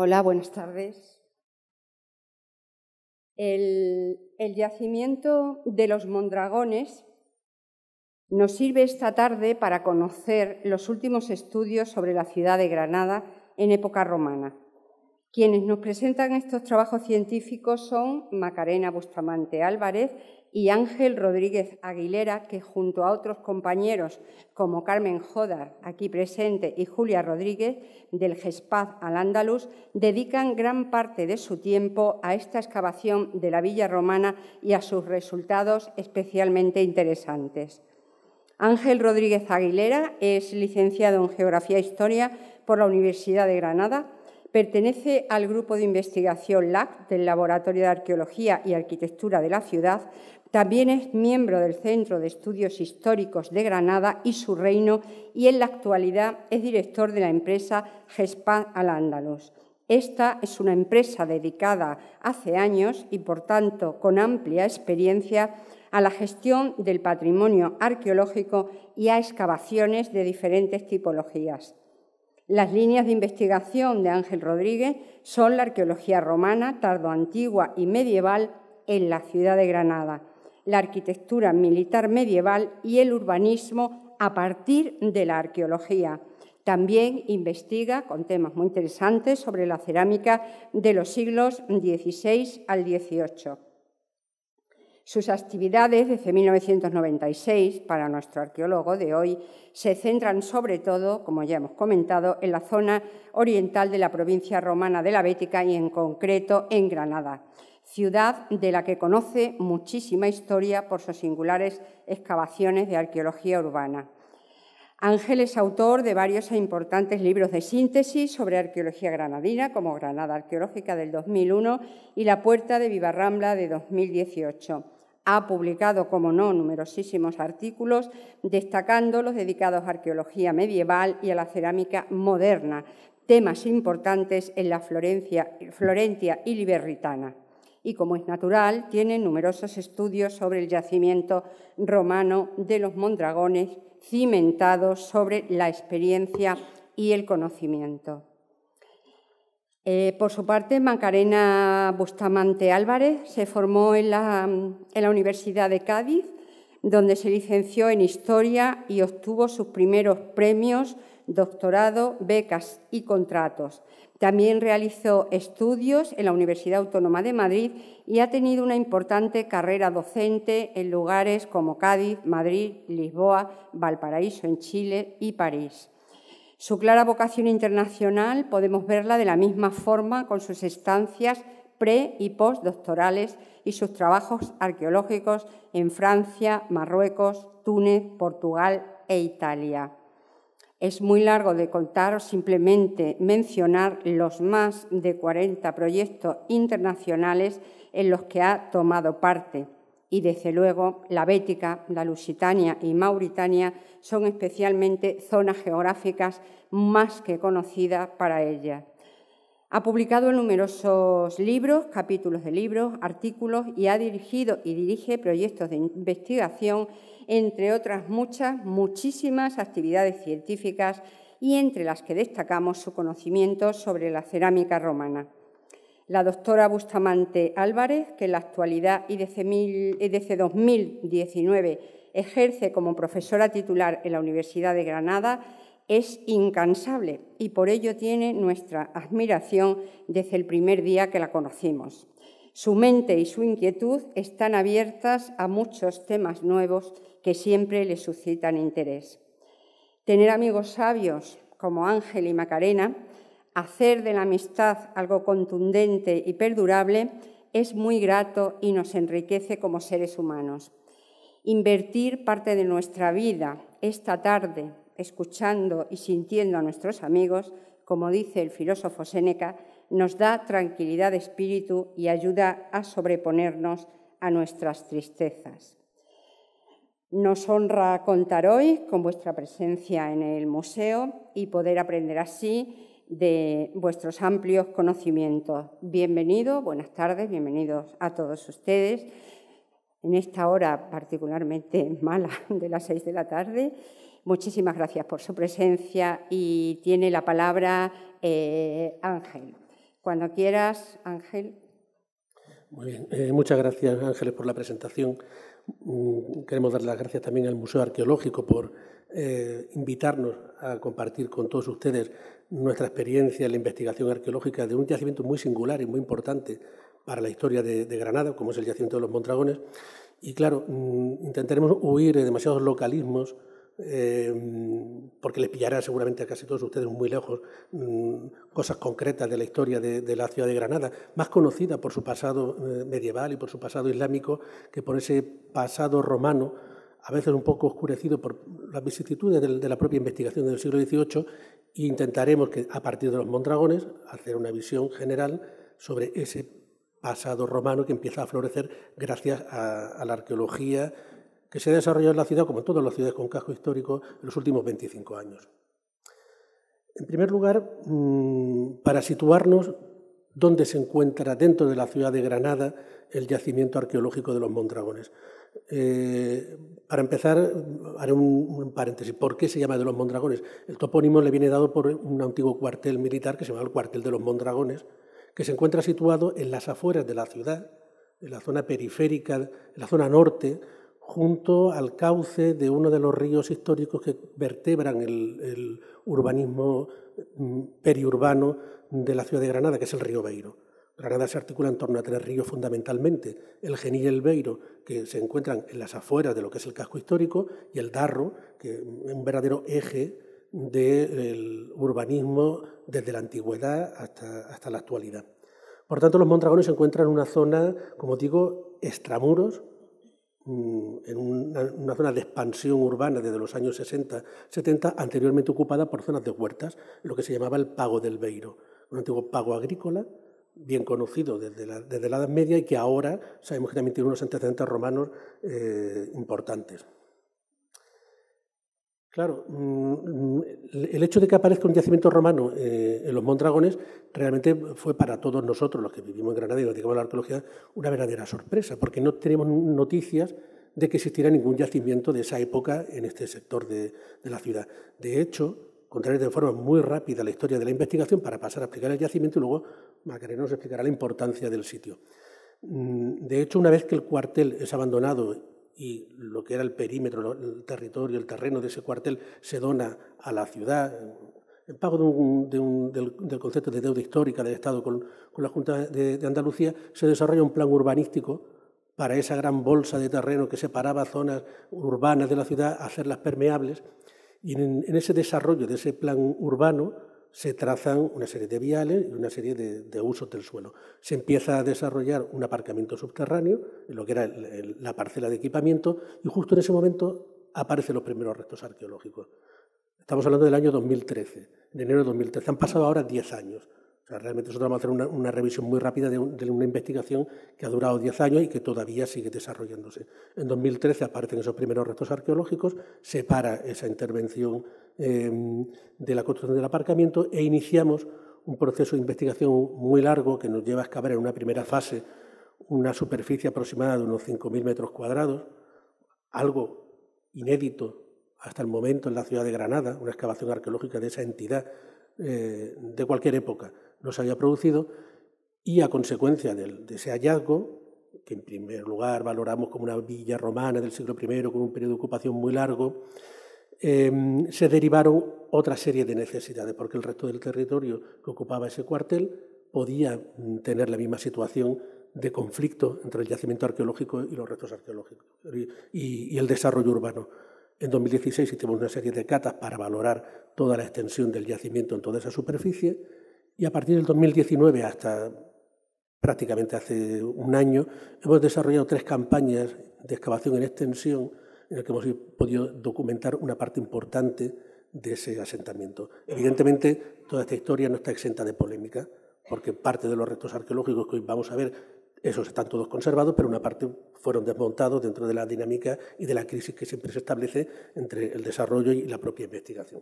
Hola, buenas tardes. El yacimiento de los Mondragones nos sirve esta tarde para conocer los últimos estudios sobre la ciudad de Granada en época romana. Quienes nos presentan estos trabajos científicos son Macarena Bustamante Álvarez y Ángel Rodríguez Aguilera, que junto a otros compañeros como Carmen Jodar, aquí presente, y Julia Rodríguez, del GESPAZ Al-Ándalus, dedican gran parte de su tiempo a esta excavación de la villa romana y a sus resultados especialmente interesantes. Ángel Rodríguez Aguilera es licenciado en Geografía e Historia por la Universidad de Granada. Pertenece al grupo de investigación LAC del Laboratorio de Arqueología y Arquitectura de la ciudad. También es miembro del Centro de Estudios Históricos de Granada y su reino y en la actualidad es director de la empresa GESPAZ Al-Ándalus. Esta es una empresa dedicada hace años y, por tanto, con amplia experiencia a la gestión del patrimonio arqueológico y a excavaciones de diferentes tipologías. Las líneas de investigación de Ángel Rodríguez son la arqueología romana, tardoantigua y medieval en la ciudad de Granada, la arquitectura militar medieval y el urbanismo a partir de la arqueología. También investiga con temas muy interesantes sobre la cerámica de los siglos XVI al XVIII. Sus actividades desde 1996, para nuestro arqueólogo de hoy, se centran sobre todo, como ya hemos comentado, en la zona oriental de la provincia romana de la Bética y en concreto en Granada, ciudad de la que conoce muchísima historia por sus singulares excavaciones de arqueología urbana. Ángel es autor de varios e importantes libros de síntesis sobre arqueología granadina, como Granada Arqueológica del 2001 y La Puerta de Vivarrambla de 2018. Ha publicado, como no, numerosísimos artículos, destacando los dedicados a arqueología medieval y a la cerámica moderna, temas importantes en la Florentia y Liberritana. Y, como es natural, tiene numerosos estudios sobre el yacimiento romano de los Mondragones, cimentados sobre la experiencia y el conocimiento. Por su parte, Macarena Bustamante Álvarez se formó en la Universidad de Cádiz, donde se licenció en Historia y obtuvo sus primeros premios, doctorado, becas y contratos. También realizó estudios en la Universidad Autónoma de Madrid y ha tenido una importante carrera docente en lugares como Cádiz, Madrid, Lisboa, Valparaíso en Chile y París. Su clara vocación internacional podemos verla de la misma forma con sus estancias pre- y postdoctorales y sus trabajos arqueológicos en Francia, Marruecos, Túnez, Portugal e Italia. Es muy largo de contar o simplemente mencionar los más de 40 proyectos internacionales en los que ha tomado parte. Y, desde luego, la Bética, la Lusitania y Mauritania son especialmente zonas geográficas más que conocidas para ella. Ha publicado numerosos libros, capítulos de libros, artículos y ha dirigido y dirige proyectos de investigación, entre otras muchísimas actividades científicas y entre las que destacamos su conocimiento sobre la cerámica romana. La doctora Bustamante Álvarez, que en la actualidad y desde 2019 ejerce como profesora titular en la Universidad de Granada, es incansable y por ello tiene nuestra admiración desde el primer día que la conocimos. Su mente y su inquietud están abiertas a muchos temas nuevos que siempre le suscitan interés. Tener amigos sabios como Ángel y Macarena, hacer de la amistad algo contundente y perdurable, es muy grato y nos enriquece como seres humanos. Invertir parte de nuestra vida esta tarde escuchando y sintiendo a nuestros amigos, como dice el filósofo Séneca, nos da tranquilidad de espíritu y ayuda a sobreponernos a nuestras tristezas. Nos honra contar hoy con vuestra presencia en el museo y poder aprender así de vuestros amplios conocimientos. Bienvenido, buenas tardes, bienvenidos a todos ustedes en esta hora particularmente mala de las 6 de la tarde. Muchísimas gracias por su presencia y tiene la palabra Ángel. Cuando quieras, Ángel. Muy bien. Muchas gracias, Ángeles, por la presentación. Queremos dar las gracias también al Museo Arqueológico por invitarnos a compartir con todos ustedes nuestra experiencia en la investigación arqueológica de un yacimiento muy singular y muy importante para la historia de Granada, como es el yacimiento de los Mondragones. Y claro, intentaremos huir de demasiados localismos, porque les pillará seguramente a casi todos ustedes muy lejos cosas concretas de la historia de la ciudad de Granada, más conocida por su pasado medieval y por su pasado islámico que por ese pasado romano, a veces un poco oscurecido por las vicisitudes de la propia investigación del siglo XVIII, e intentaremos que, a partir de los Mondragones, hacer una visión general sobre ese pasado romano que empieza a florecer gracias a la arqueología que se ha desarrollado en la ciudad, como en todas las ciudades con casco histórico, en los últimos 25 años. En primer lugar, para situarnos dónde se encuentra dentro de la ciudad de Granada el yacimiento arqueológico de los Mondragones. Para empezar, haré un paréntesis. ¿Por qué se llama de los Mondragones? El topónimo le viene dado por un antiguo cuartel militar que se llamaba el cuartel de los Mondragones, que se encuentra situado en las afueras de la ciudad, en la zona periférica, en la zona norte, junto al cauce de uno de los ríos históricos que vertebran el urbanismo periurbano de la ciudad de Granada, que es el río Beiro. Granada se articula en torno a 3 ríos fundamentalmente, el Genil y el Beiro, que se encuentran en las afueras de lo que es el casco histórico, y el Darro, que es un verdadero eje del urbanismo desde la antigüedad hasta la actualidad. Por tanto, los Mondragones se encuentran en una zona, como digo, extramuros, en una zona de expansión urbana desde los años 60-70, anteriormente ocupada por zonas de huertas, lo que se llamaba el Pago del Beiro, un antiguo pago agrícola, bien conocido desde la Edad Media y que ahora sabemos que también tiene unos antecedentes romanos importantes. Claro, el hecho de que aparezca un yacimiento romano en los Mondragones realmente fue para todos nosotros, los que vivimos en Granada y nos dedicamos a la arqueología, una verdadera sorpresa, porque no tenemos noticias de que existiera ningún yacimiento de esa época en este sector de la ciudad. De hecho, contaré de forma muy rápida la historia de la investigación para pasar a explicar el yacimiento y luego Macarena nos explicará la importancia del sitio. De hecho, una vez que el cuartel es abandonado y lo que era el perímetro, el territorio, el terreno de ese cuartel se dona a la ciudad, en pago del concepto de deuda histórica del Estado con la Junta de Andalucía, se desarrolla un plan urbanístico para esa gran bolsa de terreno que separaba zonas urbanas de la ciudad, hacerlas permeables, y en ese desarrollo de ese plan urbano se trazan una serie de viales y una serie de usos del suelo. Se empieza a desarrollar un aparcamiento subterráneo, en lo que era la parcela de equipamiento, y justo en ese momento aparecen los primeros restos arqueológicos. Estamos hablando del año 2013, en enero de 2013. Han pasado ahora 10 años. O sea, realmente nosotros vamos a hacer una revisión muy rápida de una investigación que ha durado 10 años y que todavía sigue desarrollándose. En 2013 aparecen esos primeros restos arqueológicos, se para esa intervención de la construcción del aparcamiento e iniciamos un proceso de investigación muy largo que nos lleva a excavar en una primera fase una superficie aproximada de unos 5.000 metros cuadrados, algo inédito hasta el momento en la ciudad de Granada, una excavación arqueológica de esa entidad de cualquier época no se había producido, y a consecuencia de ese hallazgo, que en primer lugar valoramos como una villa romana del siglo I con un periodo de ocupación muy largo, se derivaron otra serie de necesidades, porque el resto del territorio que ocupaba ese cuartel podía tener la misma situación de conflicto entre el yacimiento arqueológico y los restos arqueológicos y el desarrollo urbano. En 2016 hicimos una serie de catas para valorar toda la extensión del yacimiento en toda esa superficie, y a partir del 2019 hasta prácticamente hace un año hemos desarrollado 3 campañas de excavación en extensión en las que hemos podido documentar una parte importante de ese asentamiento. Evidentemente, toda esta historia no está exenta de polémica, porque parte de los restos arqueológicos que hoy vamos a ver, esos están todos conservados, pero una parte fueron desmontados dentro de la dinámica y de la crisis que siempre se establece entre el desarrollo y la propia investigación.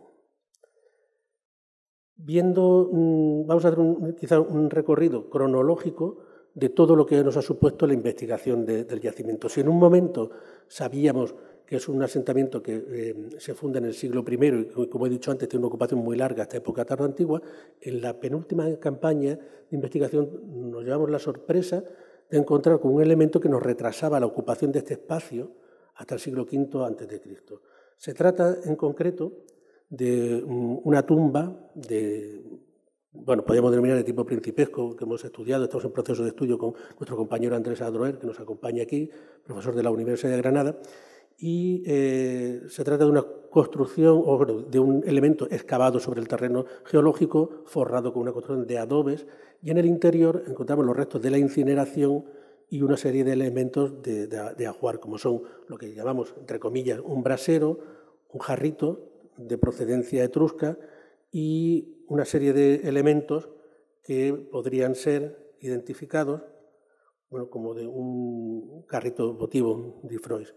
Vamos a hacer quizá un recorrido cronológico de todo lo que nos ha supuesto la investigación del yacimiento. Si en un momento sabíamos que es un asentamiento que se funda en el siglo I y, como he dicho antes, tiene una ocupación muy larga hasta época tardoantigua. En la penúltima campaña de investigación nos llevamos la sorpresa de encontrar con un elemento que nos retrasaba la ocupación de este espacio hasta el siglo V a.C. Se trata, en concreto, de una tumba bueno, podríamos denominar de tipo principesco, que hemos estudiado, estamos en proceso de estudio con nuestro compañero Andrés Adroer, que nos acompaña aquí, profesor de la Universidad de Granada, y se trata de una construcción, o bueno, de un elemento excavado sobre el terreno geológico, forrado con una construcción de adobes, y en el interior encontramos los restos de la incineración y una serie de elementos de ajuar, como son lo que llamamos, entre comillas, un brasero, un jarrito de procedencia etrusca y una serie de elementos que podrían ser identificados, bueno, como de un carrito votivo de Frois,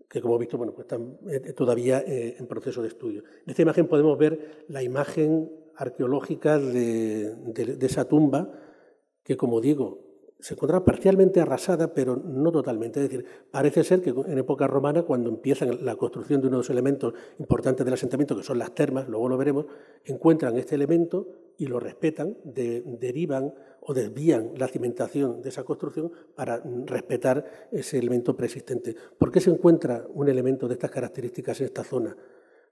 que, como he visto, bueno, pues están todavía en proceso de estudio. En esta imagen podemos ver la imagen arqueológica de esa tumba, que, como digo, se encontraba parcialmente arrasada, pero no totalmente. Es decir, parece ser que en época romana, cuando empiezan la construcción de uno de los elementos importantes del asentamiento, que son las termas, luego lo veremos, encuentran este elemento y lo respetan, derivan o desvían la cimentación de esa construcción para respetar ese elemento preexistente. ¿Por qué se encuentra un elemento de estas características en esta zona?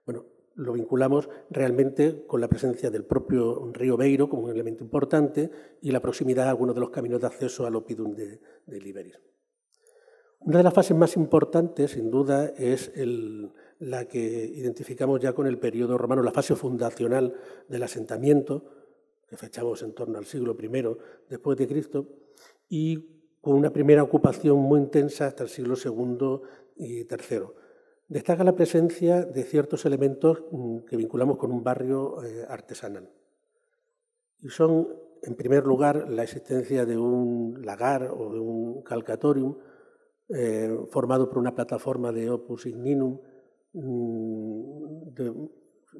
Bueno, lo vinculamos realmente con la presencia del propio río Beiro como un elemento importante y la proximidad a algunos de los caminos de acceso al Oppidum de Liberis. Una de las fases más importantes, sin duda, es la que identificamos ya con el periodo romano, la fase fundacional del asentamiento, que fechamos en torno al siglo I después de Cristo, y con una primera ocupación muy intensa hasta el siglo II y III. Destaca la presencia de ciertos elementos que vinculamos con un barrio artesanal. Y son, en primer lugar, la existencia de un lagar o de un calcatorium formado por una plataforma de opus igninum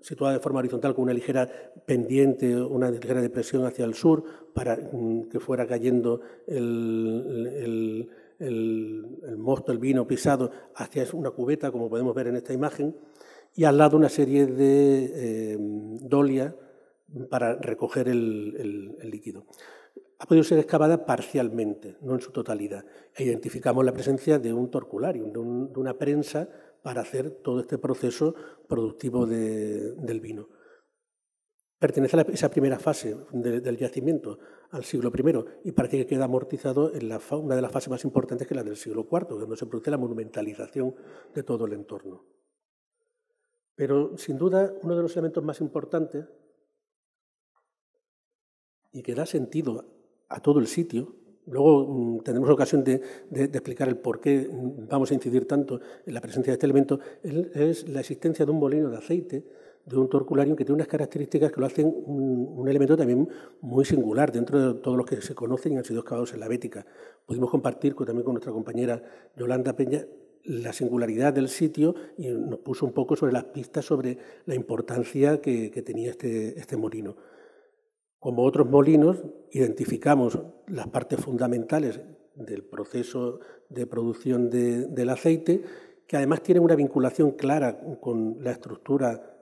situada de forma horizontal con una ligera pendiente, una ligera depresión hacia el sur para que fuera cayendo el mosto, el vino pisado hacia una cubeta, como podemos ver en esta imagen, y al lado una serie de dolias para recoger el líquido. Ha podido ser excavada parcialmente, no en su totalidad, e identificamos la presencia de un torcularium, de una prensa para hacer todo este proceso productivo del vino. Pertenece a esa primera fase del yacimiento, al siglo I, y parece que queda amortizado en una de las fases más importantes, que es la del siglo IV, donde se produce la monumentalización de todo el entorno. Pero, sin duda, uno de los elementos más importantes y que da sentido a todo el sitio, luego tendremos ocasión de explicar el por qué vamos a incidir tanto en la presencia de este elemento, es la existencia de un molino de aceite, de un torcularium, que tiene unas características que lo hacen un elemento también muy singular dentro de todos los que se conocen y han sido excavados en la Bética. Pudimos compartir también con nuestra compañera Yolanda Peña la singularidad del sitio y nos puso un poco sobre las pistas sobre la importancia que tenía este molino. Como otros molinos, identificamos las partes fundamentales del proceso de producción del aceite, que además tienen una vinculación clara con la estructura,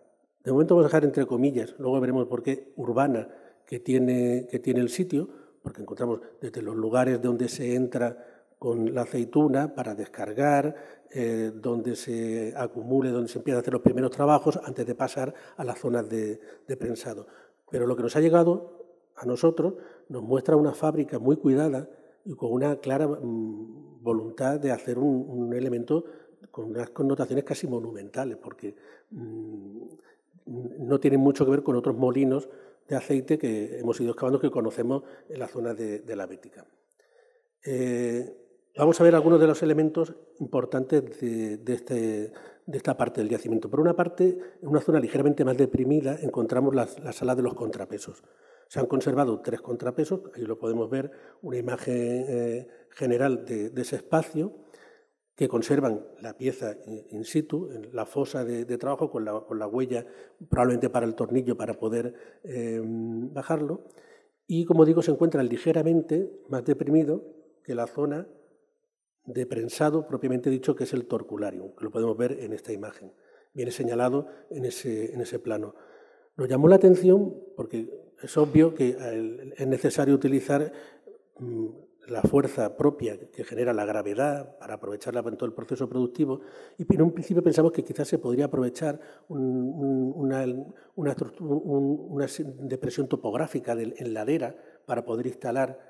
de momento vamos a dejar entre comillas, luego veremos por qué, urbana, que tiene el sitio, porque encontramos desde los lugares donde se entra con la aceituna para descargar, donde se acumule, donde se empiezan a hacer los primeros trabajos antes de pasar a las zonas de prensado. Pero lo que nos ha llegado a nosotros nos muestra una fábrica muy cuidada y con una clara voluntad de hacer un elemento con unas connotaciones casi monumentales, porque no tienen mucho que ver con otros molinos de aceite que hemos ido excavando, que conocemos en la zona de la Bética. Vamos a ver algunos de los elementos importantes de esta parte del yacimiento. Por una parte, en una zona ligeramente más deprimida, encontramos la sala de los contrapesos. Se han conservado 3 contrapesos, ahí lo podemos ver, una imagen general de ese espacio, que conservan la pieza in situ, en la fosa de trabajo, con la huella probablemente para el tornillo para poder bajarlo. Y, como digo, se encuentra ligeramente más deprimido que la zona de prensado propiamente dicho, que es el torcularium, que lo podemos ver en esta imagen. Viene señalado en ese plano. Nos llamó la atención porque es obvio que es necesario utilizar la fuerza propia que genera la gravedad para aprovecharla en todo el proceso productivo, y en un principio pensamos que quizás se podría aprovechar una depresión topográfica en ladera para poder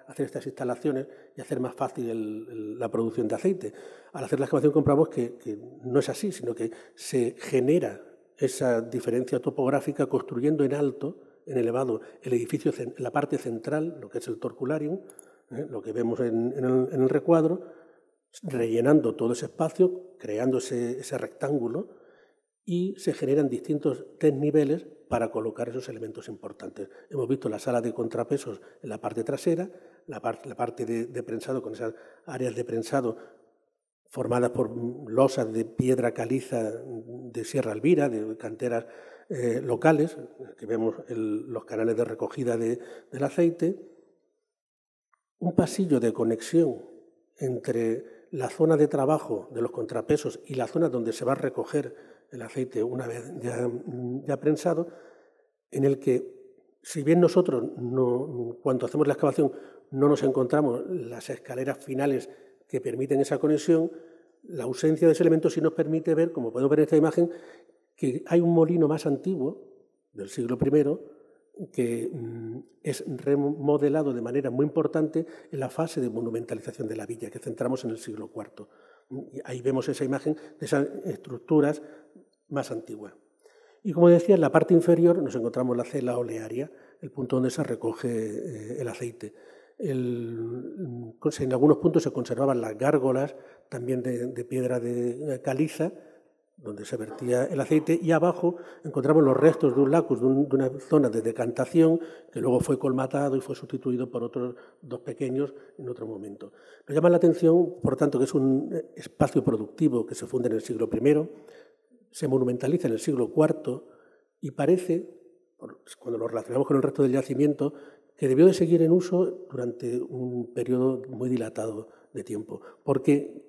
hacer estas instalaciones y hacer más fácil la producción de aceite. Al hacer la excavación comprobamos que no es así, sino que se genera esa diferencia topográfica construyendo en alto, en elevado, el edificio, la parte central, lo que es el torcularium, lo que vemos en el recuadro, rellenando todo ese espacio, creando ese rectángulo, y se generan distintos desniveles para colocar esos elementos importantes. Hemos visto la sala de contrapesos en la parte trasera, la parte de prensado, con esas áreas de prensado formadas por losas de piedra caliza de Sierra Elvira, de canteras locales, que vemos los canales de recogida del aceite. Un pasillo de conexión entre la zona de trabajo de los contrapesos y la zona donde se va a recoger el aceite una vez ya prensado, en el que, si bien nosotros cuando hacemos la excavación no nos encontramos las escaleras finales que permiten esa conexión, la ausencia de ese elemento sí nos permite ver, como podemos ver en esta imagen, que hay un molino más antiguo, del siglo I, que es remodelado de manera muy importante en la fase de monumentalización de la villa, que centramos en el siglo IV. Y ahí vemos esa imagen de esas estructuras más antiguas. Y como decía, en la parte inferior nos encontramos la cela olearia, el punto donde se recoge el aceite. En algunos puntos se conservaban las gárgolas, también de piedra de caliza, donde se vertía el aceite, y abajo encontramos los restos de un lacus, de una zona de decantación, que luego fue colmatado y fue sustituido por otros dos pequeños en otro momento. Nos llama la atención, por tanto, que es un espacio productivo que se funda en el siglo I, se monumentaliza en el siglo IV, y parece, cuando lo relacionamos con el resto del yacimiento, que debió de seguir en uso durante un periodo muy dilatado de tiempo, porque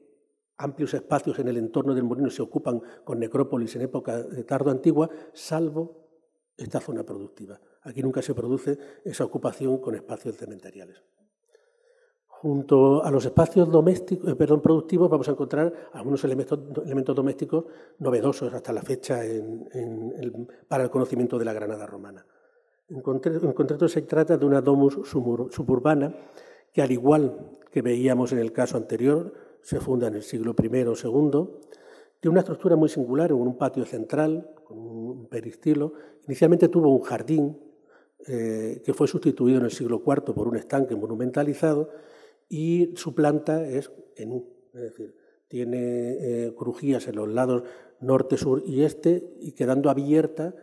amplios espacios en el entorno del molino se ocupan con necrópolis en época tardo-antigua, salvo esta zona productiva. Aquí nunca se produce esa ocupación con espacios cementariales. Junto a los espacios productivos vamos a encontrar algunos elementos domésticos novedosos hasta la fecha para el conocimiento de la Granada romana. En concreto se trata de una domus suburbana que, al igual que veíamos en el caso anterior, se funda en el siglo I o II, tiene una estructura muy singular, con un patio central, con un peristilo. Inicialmente tuvo un jardín que fue sustituido en el siglo IV por un estanque monumentalizado, y su planta es en U, es decir, tiene crujías en los lados norte, sur y este, y quedando abierta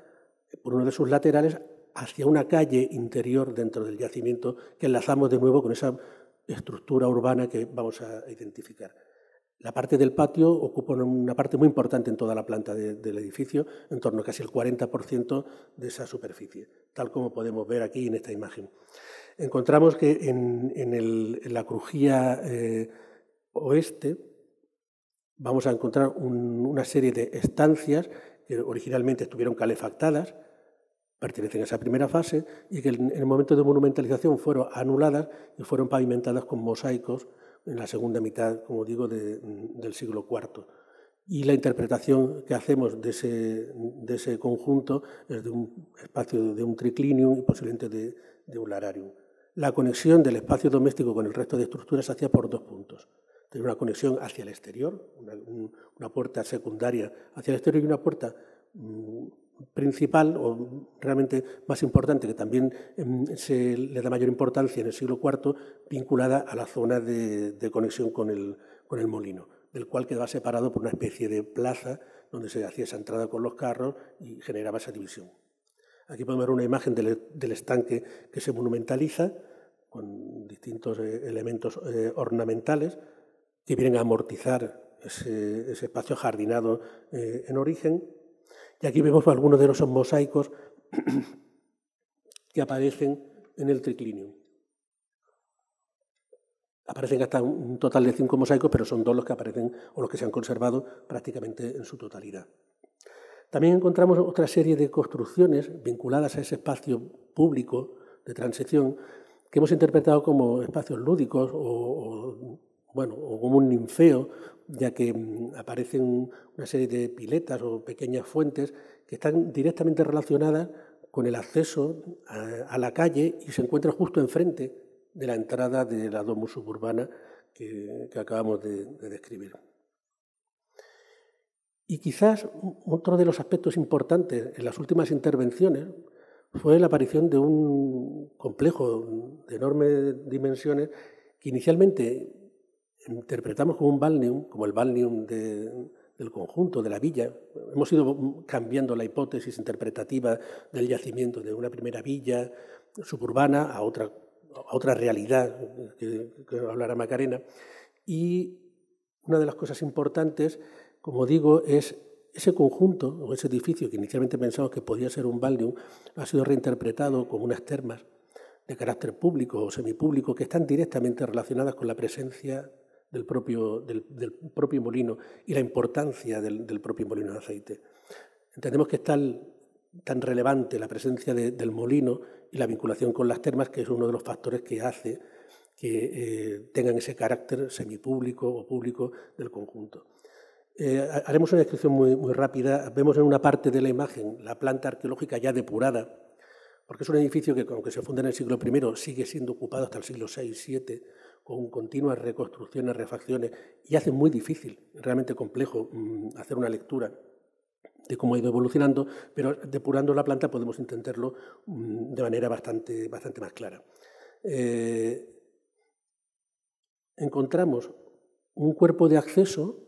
por uno de sus laterales hacia una calle interior dentro del yacimiento, que enlazamos de nuevo con esa estructura urbana que vamos a identificar. La parte del patio ocupa una parte muy importante en toda la planta del edificio, en torno a casi el 40% de esa superficie, tal como podemos ver aquí en esta imagen. Encontramos que en la crujía oeste vamos a encontrar una serie de estancias que originalmente estuvieron calefactadas, pertenecen a esa primera fase, y que en el momento de monumentalización fueron anuladas y fueron pavimentadas con mosaicos en la segunda mitad, como digo, del siglo IV. Y la interpretación que hacemos de ese conjunto es de un espacio de un triclinium y posiblemente de un lararium. La conexión del espacio doméstico con el resto de estructuras se hacía por dos puntos. Tenía una conexión hacia el exterior, una puerta secundaria hacia el exterior y una puerta principal, o realmente más importante, que también se le da mayor importancia en el siglo IV, vinculada a la zona de conexión con el molino, del cual quedaba separado por una especie de plaza donde se hacía esa entrada con los carros y generaba esa división. Aquí podemos ver una imagen del estanque que se monumentaliza con distintos elementos ornamentales que vienen a amortizar ese espacio jardinado en origen. Y aquí vemos algunos de esos mosaicos que aparecen en el triclinium. Aparecen hasta un total de 5 mosaicos, pero son 2 los que aparecen o los que se han conservado prácticamente en su totalidad. También encontramos otra serie de construcciones vinculadas a ese espacio público de transición que hemos interpretado como espacios lúdicos o como un ninfeo, ya que aparecen una serie de piletas o pequeñas fuentes que están directamente relacionadas con el acceso a la calle y se encuentran justo enfrente de la entrada de la domus suburbana que acabamos de describir. Y quizás otro de los aspectos importantes en las últimas intervenciones fue la aparición de un complejo de enormes dimensiones que inicialmente interpretamos como un balneum, como el balneum del conjunto, de la villa. Hemos ido cambiando la hipótesis interpretativa del yacimiento de una primera villa suburbana a otra realidad que hablará Macarena. Y una de las cosas importantes, como digo, es ese conjunto o ese edificio que inicialmente pensamos que podía ser un balneum, ha sido reinterpretado como unas termas de carácter público o semipúblico que están directamente relacionadas con la presencia del propio molino y la importancia del propio molino de aceite. Entendemos que es tan relevante la presencia del molino y la vinculación con las termas, que es uno de los factores que hace que tengan ese carácter semipúblico o público del conjunto. Haremos una descripción muy rápida. Vemos en una parte de la imagen la planta arqueológica ya depurada, porque es un edificio que, aunque se funda en el siglo I, sigue siendo ocupado hasta el siglo VI-VII, con continuas reconstrucciones, refacciones, y hace muy difícil, realmente complejo, hacer una lectura de cómo ha ido evolucionando, pero depurando la planta podemos entenderlo de manera bastante más clara. Encontramos un cuerpo de acceso.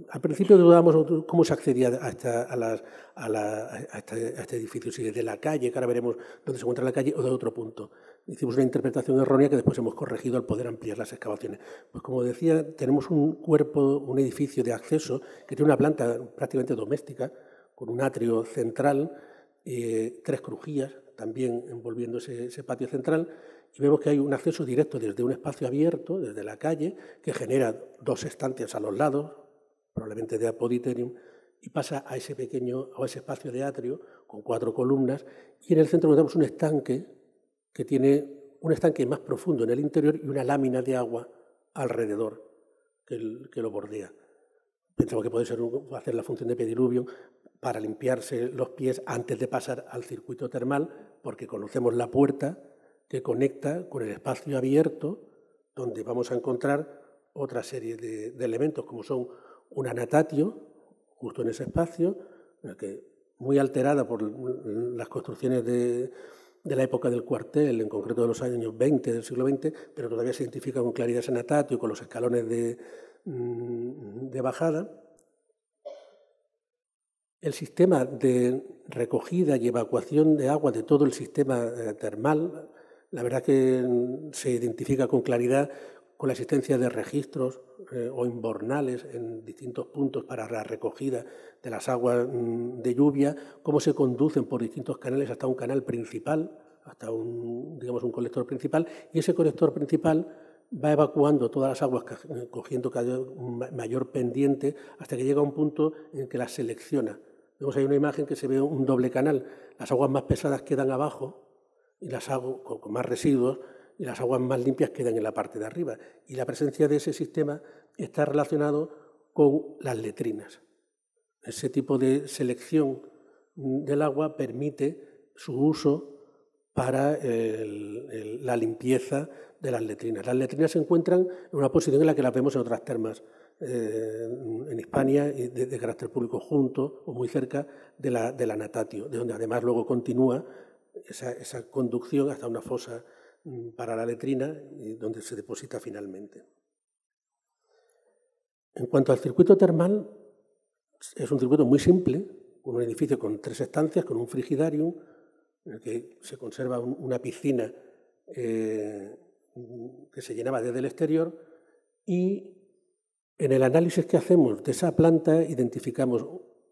Al principio dudábamos cómo se accedía a este edificio, si desde la calle, que ahora veremos dónde se encuentra la calle, o de otro punto. Hicimos una interpretación errónea que después hemos corregido al poder ampliar las excavaciones. Pues como decía, tenemos un edificio de acceso que tiene una planta prácticamente doméstica, con un atrio central, 3 crujías también envolviendo ese patio central, y vemos que hay un acceso directo desde un espacio abierto, desde la calle, que genera 2 estancias a los lados, probablemente de apoditerium, y pasa a ese espacio de atrio con 4 columnas, y en el centro encontramos un estanque que tiene un estanque más profundo en el interior y una lámina de agua alrededor que lo bordea. Pensamos que puede hacer la función de pediluvio para limpiarse los pies antes de pasar al circuito termal, porque conocemos la puerta que conecta con el espacio abierto, donde vamos a encontrar otra serie de elementos, como son un anatatio, justo en ese espacio, muy alterada por las construcciones de la época del cuartel, en concreto de los años 20 del siglo XX, pero todavía se identifica con claridad ese anatatio, con los escalones de bajada. El sistema de recogida y evacuación de agua de todo el sistema termal, la verdad que se identifica con claridad con la existencia de registros o imbornales en distintos puntos para la recogida de las aguas de lluvia, cómo se conducen por distintos canales hasta un canal principal, hasta un colector principal, y ese colector principal va evacuando todas las aguas, cogiendo cada mayor pendiente, hasta que llega a un punto en que las selecciona. Vemos ahí una imagen que se ve un doble canal. Las aguas más pesadas quedan abajo, y las aguas con más residuos, y las aguas más limpias quedan en la parte de arriba. Y la presencia de ese sistema está relacionado con las letrinas. Ese tipo de selección del agua permite su uso para la limpieza de las letrinas. Las letrinas se encuentran en una posición en la que las vemos en otras termas en Hispania de carácter público, junto o muy cerca del anatatio, de donde además luego continúa esa conducción hasta una fosa para la letrina, y donde se deposita finalmente. En cuanto al circuito termal, es un circuito muy simple, con un edificio con 3 estancias, con un frigidarium, en el que se conserva una piscina que se llenaba desde el exterior, y en el análisis que hacemos de esa planta identificamos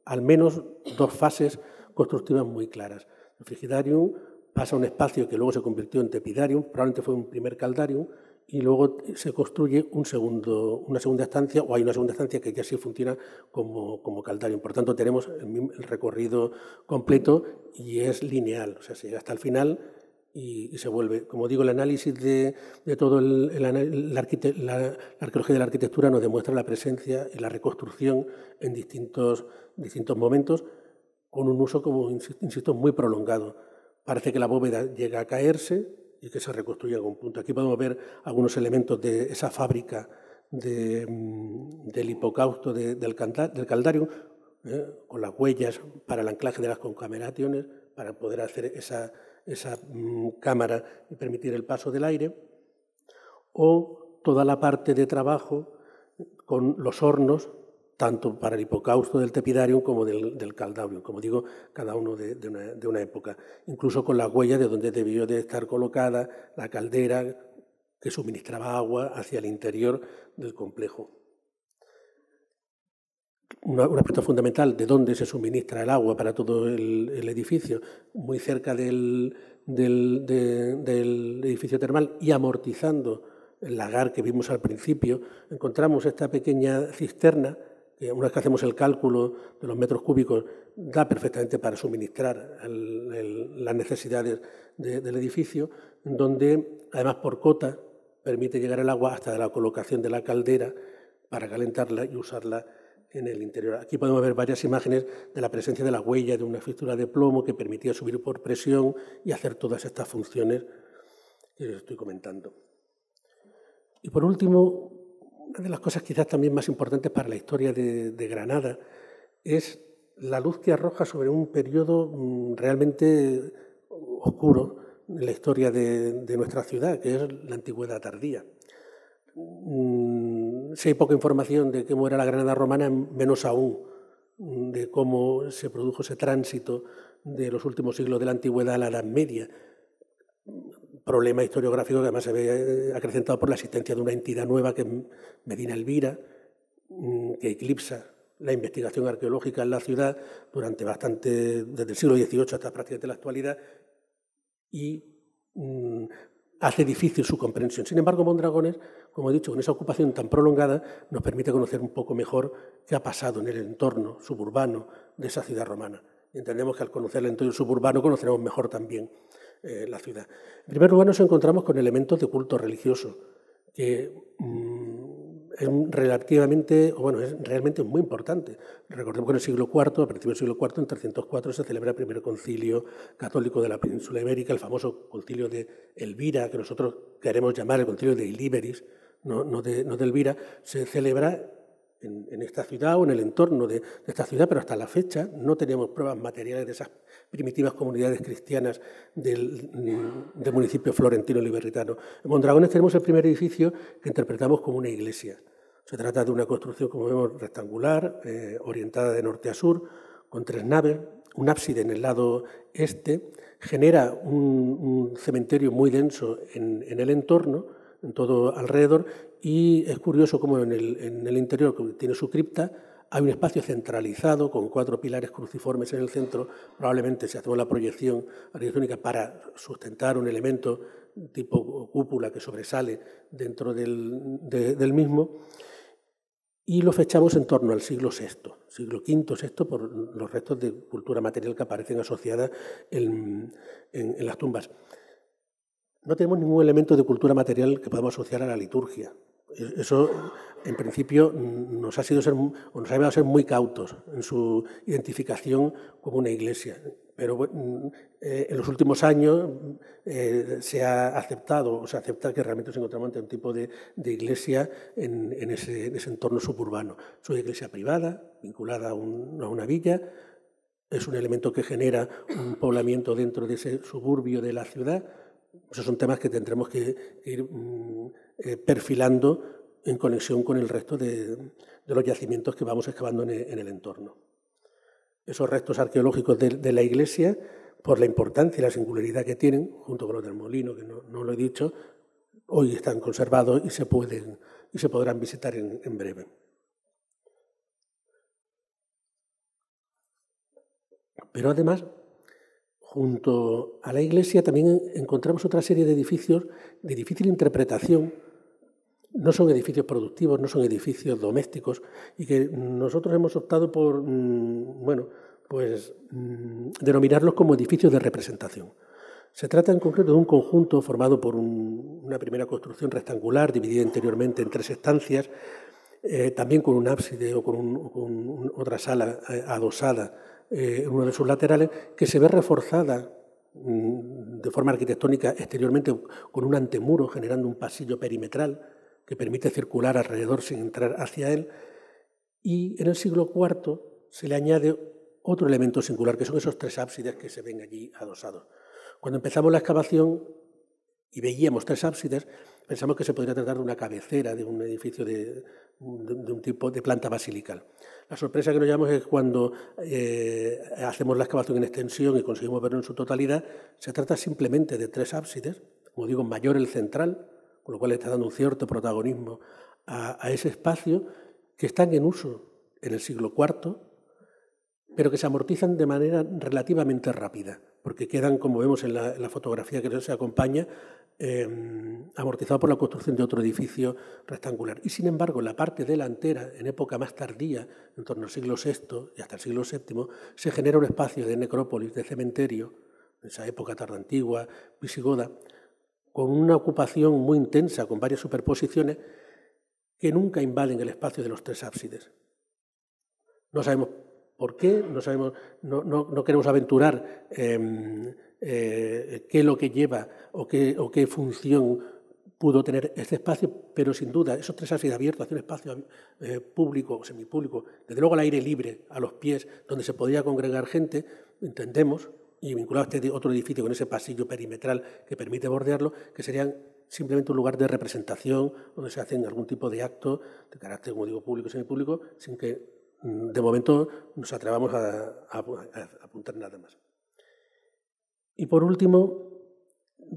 al menos 2 fases constructivas muy claras. El frigidarium pasa a un espacio que luego se convirtió en tepidarium, probablemente fue un primer caldarium, y luego se construye una segunda estancia, o hay una segunda estancia que ya sí funciona como caldarium. Por tanto, tenemos el recorrido completo y es lineal, o sea, se llega hasta el final y se vuelve. Como digo, el análisis de todo la arqueología de la arquitectura nos demuestra la presencia y la reconstrucción en distintos momentos, con un uso, como insisto, muy prolongado. Parece que la bóveda llega a caerse y que se reconstruye en algún punto. Aquí podemos ver algunos elementos de esa fábrica del hipocausto del caldarium, con las huellas para el anclaje de las concameraciones, para poder hacer esa cámara y permitir el paso del aire, o toda la parte de trabajo con los hornos, tanto para el hipocausto del tepidarium como del caldarium, como digo, cada uno de una época, incluso con las huellas de donde debió de estar colocada la caldera que suministraba agua hacia el interior del complejo. Un aspecto fundamental de dónde se suministra el agua para todo el edificio, muy cerca del edificio termal y amortizando el lagar que vimos al principio, encontramos esta pequeña cisterna que una vez que hacemos el cálculo de los metros cúbicos da perfectamente para suministrar las necesidades del edificio, donde además por cota permite llegar el agua hasta la colocación de la caldera para calentarla y usarla en el interior. Aquí podemos ver varias imágenes de la presencia de la huella de una fístula de plomo que permitía subir por presión y hacer todas estas funciones que les estoy comentando. Y por último, una de las cosas quizás también más importantes para la historia de Granada es la luz que arroja sobre un periodo realmente oscuro en la historia de nuestra ciudad, que es la antigüedad tardía. Si hay poca información de cómo era la Granada romana, menos aún de cómo se produjo ese tránsito de los últimos siglos de la antigüedad a la Edad Media. Problema historiográfico que además se ve acrecentado por la existencia de una entidad nueva que es Medina Elvira, que eclipsa la investigación arqueológica en la ciudad durante desde el siglo XVIII hasta prácticamente la actualidad, y hace difícil su comprensión. Sin embargo, Mondragones, como he dicho, con esa ocupación tan prolongada, nos permite conocer un poco mejor qué ha pasado en el entorno suburbano de esa ciudad romana. Y entendemos que al conocer el entorno suburbano conoceremos mejor también la ciudad. En primer lugar, nos encontramos con elementos de culto religioso, que es realmente muy importante. Recordemos que en el siglo IV, a principios del siglo IV, en 304, se celebra el primer concilio católico de la península ibérica, el famoso concilio de Elvira, que nosotros queremos llamar el concilio de Ilíberis, no de Elvira. Se celebra en esta ciudad o en el entorno de esta ciudad, pero hasta la fecha no tenemos pruebas materiales de esas primitivas comunidades cristianas del municipio florentino liberitano. En Mondragones tenemos el primer edificio que interpretamos como una iglesia. Se trata de una construcción, como vemos, rectangular, orientada de norte a sur, con 3 naves, un ábside en el lado este, genera un cementerio muy denso en el entorno, en todo alrededor, y es curioso cómo en el interior, que tiene su cripta, hay un espacio centralizado con 4 pilares cruciformes en el centro, probablemente si hacemos la proyección arquitectónica para sustentar un elemento tipo cúpula que sobresale dentro del mismo, y lo fechamos en torno al siglo VI, siglo V, VI, por los restos de cultura material que aparecen asociadas en las tumbas. No tenemos ningún elemento de cultura material que podamos asociar a la liturgia. Eso, en principio, nos ha llevado a ser muy cautos en su identificación como una iglesia. Pero en los últimos años se ha aceptado, o se acepta que realmente nos encontramos ante un tipo de iglesia en ese entorno suburbano. Es una iglesia privada, vinculada a una villa. Es un elemento que genera un poblamiento dentro de ese suburbio de la ciudad. Esos son temas que tendremos que ir perfilando en conexión con el resto de los yacimientos que vamos excavando en el entorno. Esos restos arqueológicos de la iglesia, por la importancia y la singularidad que tienen, junto con los del molino, que no lo he dicho, hoy están conservados y se podrán visitar en breve. Pero además, junto a la iglesia también encontramos otra serie de edificios de difícil interpretación, no son edificios productivos, no son edificios domésticos y que nosotros hemos optado por denominarlos como edificios de representación. Se trata en concreto de un conjunto formado por una primera construcción rectangular dividida interiormente en 3 estancias, también con un ábside o con otra sala adosada en uno de sus laterales, que se ve reforzada de forma arquitectónica exteriormente con un antemuro generando un pasillo perimetral que permite circular alrededor sin entrar hacia él. Y en el siglo IV se le añade otro elemento singular, que son esos 3 ábsides que se ven allí adosados. Cuando empezamos la excavación y veíamos 3 ábsides, pensamos que se podría tratar de una cabecera de un edificio de un tipo de planta basilical. La sorpresa que nos llevamos es cuando hacemos la excavación en extensión y conseguimos verlo en su totalidad, se trata simplemente de 3 ábsides, como digo, mayor el central, con lo cual le está dando un cierto protagonismo a ese espacio, que están en uso en el siglo IV, pero que se amortizan de manera relativamente rápida, porque quedan, como vemos en la fotografía que se acompaña, amortizados por la construcción de otro edificio rectangular. Y sin embargo, la parte delantera, en época más tardía, en torno al siglo VI y hasta el siglo VII, se genera un espacio de necrópolis, de cementerio, en esa época tardantigua, visigoda, con una ocupación muy intensa, con varias superposiciones, que nunca invaden el espacio de los 3 ábsides. No sabemos por qué, no queremos aventurar qué es lo que lleva o qué función pudo tener este espacio, pero sin duda esos 3 ábsides abiertos hacia un espacio público o semipúblico, desde luego al aire libre, a los pies, donde se podía congregar gente, entendemos, y vinculado a este otro edificio con ese pasillo perimetral que permite bordearlo, que serían simplemente un lugar de representación donde se hacen algún tipo de acto de carácter, como digo, público o semipúblico, sin que de momento nos atrevamos a apuntar nada más. Y por último,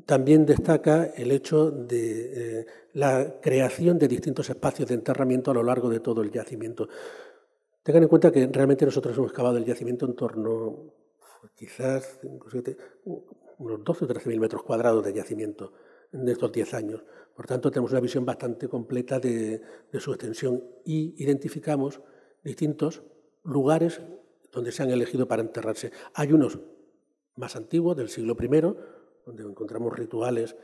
también destaca el hecho de la creación de distintos espacios de enterramiento a lo largo de todo el yacimiento. Tengan en cuenta que realmente nosotros hemos excavado el yacimiento en torno, quizás unos 12 o 13.000 metros cuadrados de yacimiento en estos 10 años. Por tanto, tenemos una visión bastante completa de su extensión y identificamos distintos lugares donde se han elegido para enterrarse. Hay unos más antiguos, del siglo I, donde encontramos rituales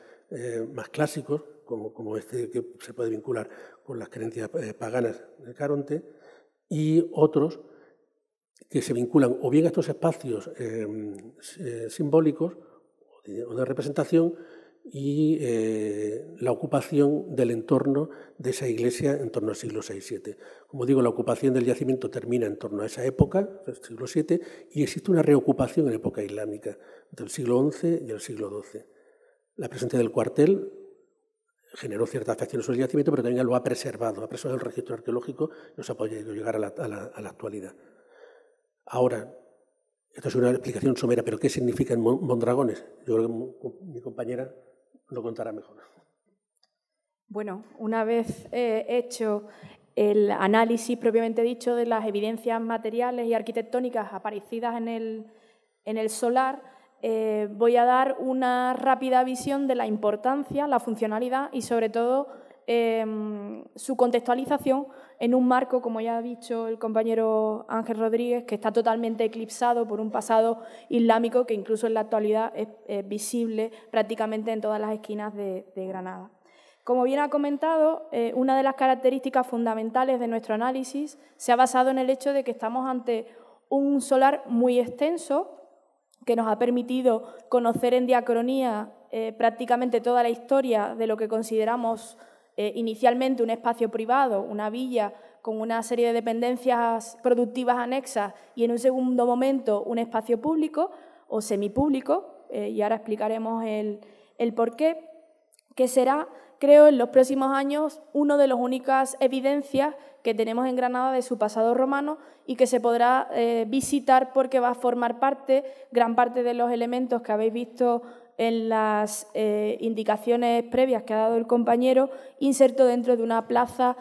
más clásicos, como este que se puede vincular con las creencias paganas de Caronte, y otros que se vinculan o bien a estos espacios simbólicos o de representación y la ocupación del entorno de esa iglesia en torno al siglo VI-VII. Como digo, la ocupación del yacimiento termina en torno a esa época, el siglo VII, y existe una reocupación en época islámica, del siglo XI y el siglo XII. La presencia del cuartel generó cierta afección sobre el yacimiento, pero también lo ha preservado el registro arqueológico y nos ha podido llegar a la actualidad. Ahora, esto es una explicación somera, pero ¿qué significan Mondragones? Yo creo que mi compañera lo contará mejor. Bueno, una vez hecho el análisis propiamente dicho de las evidencias materiales y arquitectónicas aparecidas en el solar, voy a dar una rápida visión de la importancia, la funcionalidad y, sobre todo, su contextualización en un marco, como ya ha dicho el compañero Ángel Rodríguez, que está totalmente eclipsado por un pasado islámico que incluso en la actualidad es visible prácticamente en todas las esquinas de Granada. Como bien ha comentado, una de las características fundamentales de nuestro análisis se ha basado en el hecho de que estamos ante un solar muy extenso que nos ha permitido conocer en diacronía prácticamente toda la historia de lo que consideramos inicialmente un espacio privado, una villa con una serie de dependencias productivas anexas y en un segundo momento un espacio público o semipúblico, y ahora explicaremos el porqué, que será, creo, en los próximos años una de las únicas evidencias que tenemos en Granada de su pasado romano y que se podrá visitar porque va a formar parte, gran parte de los elementos que habéis visto en las indicaciones previas que ha dado el compañero, inserto dentro de una plaza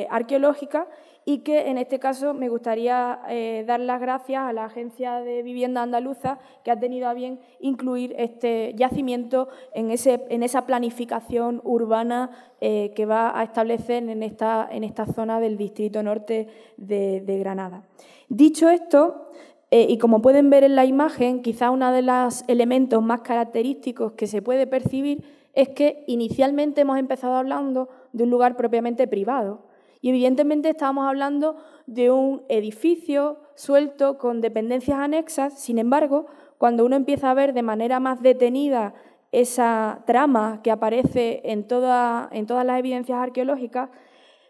arqueológica y que en este caso me gustaría dar las gracias a la Agencia de Vivienda Andaluza, que ha tenido a bien incluir este yacimiento en esa planificación urbana que va a establecer en esta zona del Distrito Norte de Granada. Dicho esto, y como pueden ver en la imagen, quizá uno de los elementos más característicos que se puede percibir es que inicialmente hemos empezado hablando de un lugar propiamente privado y evidentemente estábamos hablando de un edificio suelto con dependencias anexas. Sin embargo, cuando uno empieza a ver de manera más detenida esa trama que aparece en todas las evidencias arqueológicas,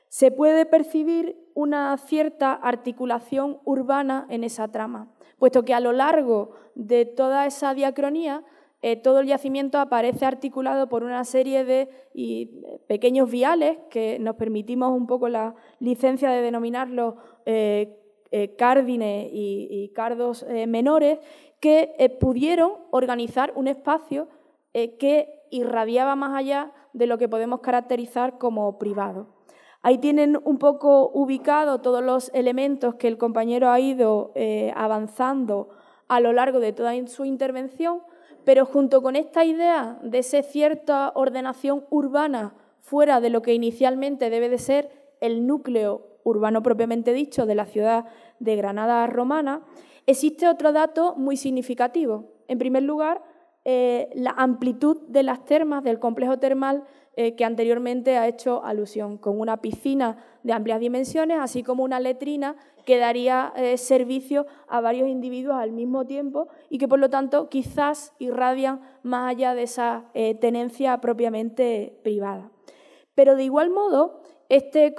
se puede percibir una cierta articulación urbana en esa trama, puesto que a lo largo de toda esa diacronía todo el yacimiento aparece articulado por una serie de pequeños viales que nos permitimos un poco la licencia de denominarlos cárdines y cardos menores, que pudieron organizar un espacio que irradiaba más allá de lo que podemos caracterizar como privado. Ahí tienen un poco ubicado todos los elementos que el compañero ha ido avanzando a lo largo de toda su intervención, pero junto con esta idea de esa cierta ordenación urbana fuera de lo que inicialmente debe de ser el núcleo urbano propiamente dicho de la ciudad de Granada romana, existe otro dato muy significativo. En primer lugar, la amplitud de las termas, del complejo termal que anteriormente ha hecho alusión, con una piscina de amplias dimensiones, así como una letrina que daría servicio a varios individuos al mismo tiempo y que, por lo tanto, quizás irradian más allá de esa tenencia propiamente privada. Pero, de igual modo, este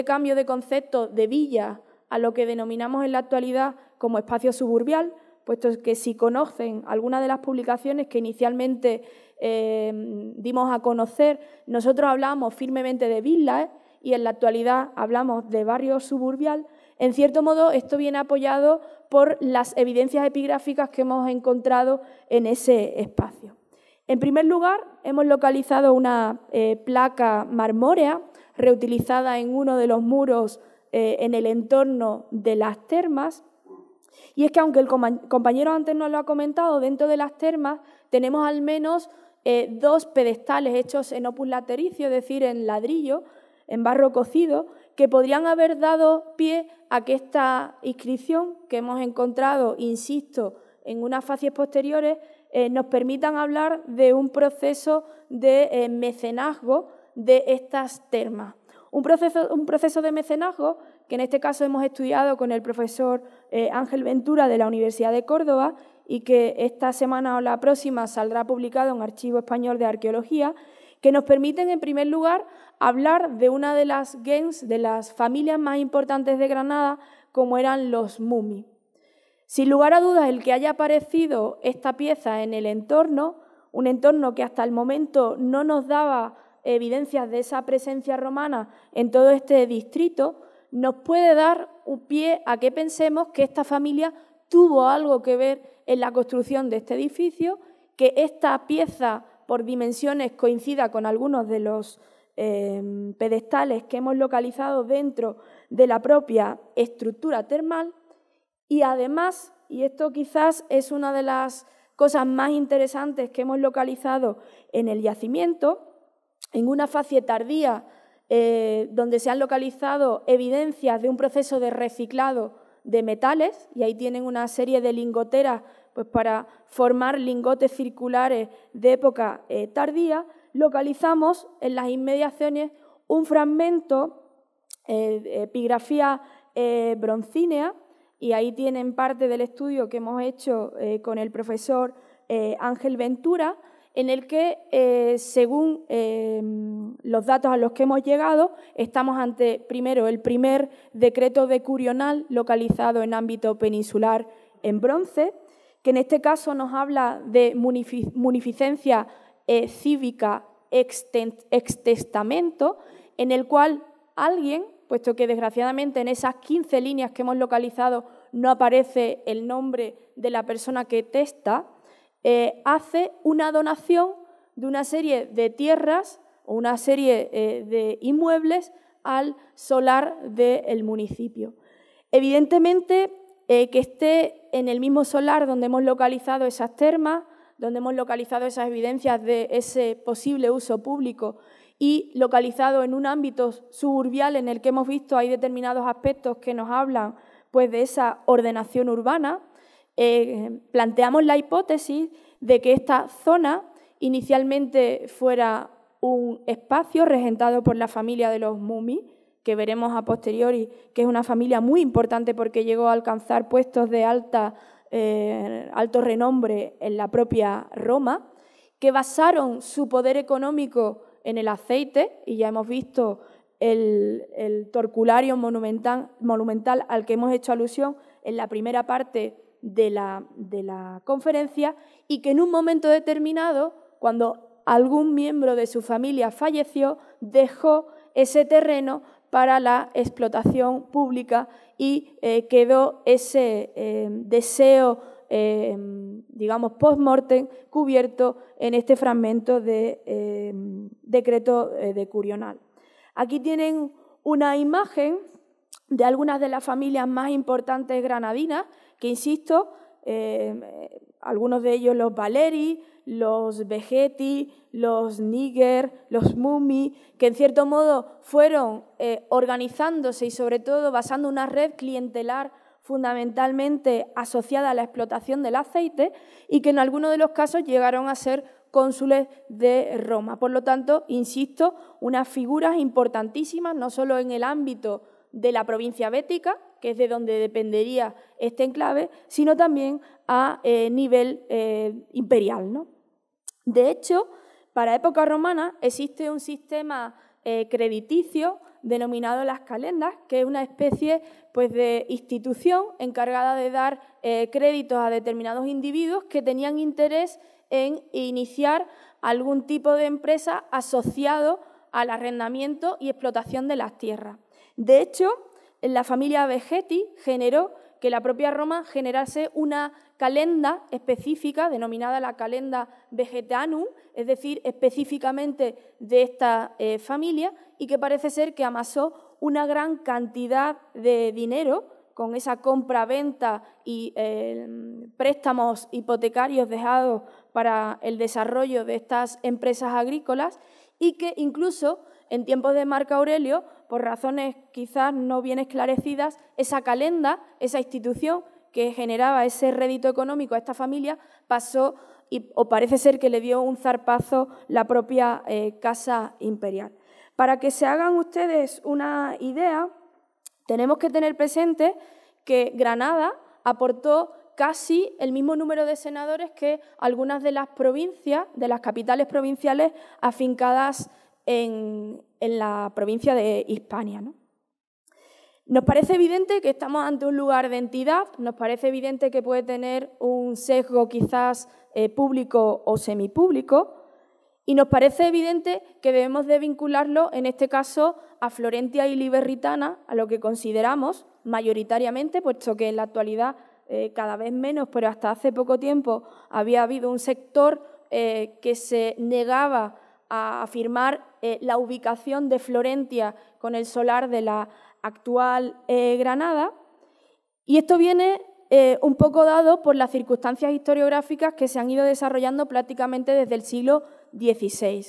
cambio de concepto de villa a lo que denominamos en la actualidad como espacio suburbial, puesto que si conocen algunas de las publicaciones que inicialmente dimos a conocer, nosotros hablábamos firmemente de villas y en la actualidad hablamos de barrio suburbial. En cierto modo, esto viene apoyado por las evidencias epigráficas que hemos encontrado en ese espacio. En primer lugar, hemos localizado una placa marmórea reutilizada en uno de los muros en el entorno de las termas. Y es que, aunque el compañero antes nos lo ha comentado, dentro de las termas tenemos al menos dos pedestales hechos en opus latericio, es decir, en ladrillo, en barro cocido, que podrían haber dado pie a que esta inscripción que hemos encontrado, insisto, en unas facies posteriores, nos permitan hablar de un proceso de mecenazgo de estas termas. Un proceso de mecenazgo que en este caso hemos estudiado con el profesor Ángel Ventura de la Universidad de Córdoba y que esta semana o la próxima saldrá publicado en Archivo Español de Arqueología, que nos permiten, en primer lugar, hablar de una de las gens, de las familias más importantes de Granada, como eran los Mumi. Sin lugar a dudas, el que haya aparecido esta pieza en el entorno, un entorno que hasta el momento no nos daba evidencias de esa presencia romana en todo este distrito, nos puede dar un pie a que pensemos que esta familia tuvo algo que ver en la construcción de este edificio, que esta pieza por dimensiones coincida con algunos de los pedestales que hemos localizado dentro de la propia estructura termal y además, y esto quizás es una de las cosas más interesantes que hemos localizado en el yacimiento, en una facie tardía donde se han localizado evidencias de un proceso de reciclado de metales, y ahí tienen una serie de lingoteras pues, para formar lingotes circulares de época tardía, localizamos en las inmediaciones un fragmento de epigrafía broncínea, y ahí tienen parte del estudio que hemos hecho con el profesor Ángel Ventura, en el que, según los datos a los que hemos llegado, estamos ante, primero, el primer decreto decurional localizado en ámbito peninsular en bronce, que en este caso nos habla de munificencia cívica ex testamento, en el cual alguien, puesto que desgraciadamente en esas 15 líneas que hemos localizado no aparece el nombre de la persona que testa, hace una donación de una serie de tierras o una serie de inmuebles al solar del municipio. Evidentemente, que esté en el mismo solar donde hemos localizado esas termas, donde hemos localizado esas evidencias de ese posible uso público y localizado en un ámbito suburbial en el que hemos visto hay determinados aspectos que nos hablan pues, de esa ordenación urbana, planteamos la hipótesis de que esta zona inicialmente fuera un espacio regentado por la familia de los Mumi, que veremos a posteriori que es una familia muy importante porque llegó a alcanzar puestos de alto renombre en la propia Roma, que basaron su poder económico en el aceite, y ya hemos visto el torculario monumental al que hemos hecho alusión en la primera parte de la conferencia, y que en un momento determinado, cuando algún miembro de su familia falleció, dejó ese terreno para la explotación pública y quedó ese deseo, digamos, post-mortem cubierto en este fragmento de decreto decurional. Aquí tienen una imagen de algunas de las familias más importantes granadinas, que insisto, algunos de ellos los Valeri, los Vegetti, los Níger, los Mumi, que en cierto modo fueron organizándose y sobre todo basando una red clientelar fundamentalmente asociada a la explotación del aceite y que en algunos de los casos llegaron a ser cónsules de Roma. Por lo tanto, insisto, unas figuras importantísimas, no solo en el ámbito de la provincia bética, que es de donde dependería este enclave, sino también a nivel imperial, ¿no? De hecho, para época romana existe un sistema crediticio denominado las calendas, que es una especie pues, de institución encargada de dar créditos a determinados individuos que tenían interés en iniciar algún tipo de empresa asociado al arrendamiento y explotación de las tierras. De hecho, la familia Vegetti generó que la propia Roma generase una calenda específica denominada la calenda Vegetanum, es decir, específicamente de esta familia, y que parece ser que amasó una gran cantidad de dinero con esa compra-venta y préstamos hipotecarios dejados para el desarrollo de estas empresas agrícolas, y que incluso en tiempos de Marco Aurelio, por razones quizás no bien esclarecidas, esa calenda, esa institución que generaba ese rédito económico a esta familia, pasó, o parece ser que le dio un zarpazo la propia Casa Imperial. Para que se hagan ustedes una idea, tenemos que tener presente que Granada aportó casi el mismo número de senadores que algunas de las provincias, de las capitales provinciales afincadas en la provincia de Hispania, ¿no? Nos parece evidente que estamos ante un lugar de entidad, nos parece evidente que puede tener un sesgo quizás público o semipúblico, y nos parece evidente que debemos de vincularlo, en este caso, a Florentia y Liberritana, a lo que consideramos mayoritariamente, puesto que en la actualidad cada vez menos, pero hasta hace poco tiempo había habido un sector que se negaba a afirmar la ubicación de Florentia con el solar de la actual Granada, y esto viene un poco dado por las circunstancias historiográficas que se han ido desarrollando prácticamente desde el siglo XVI.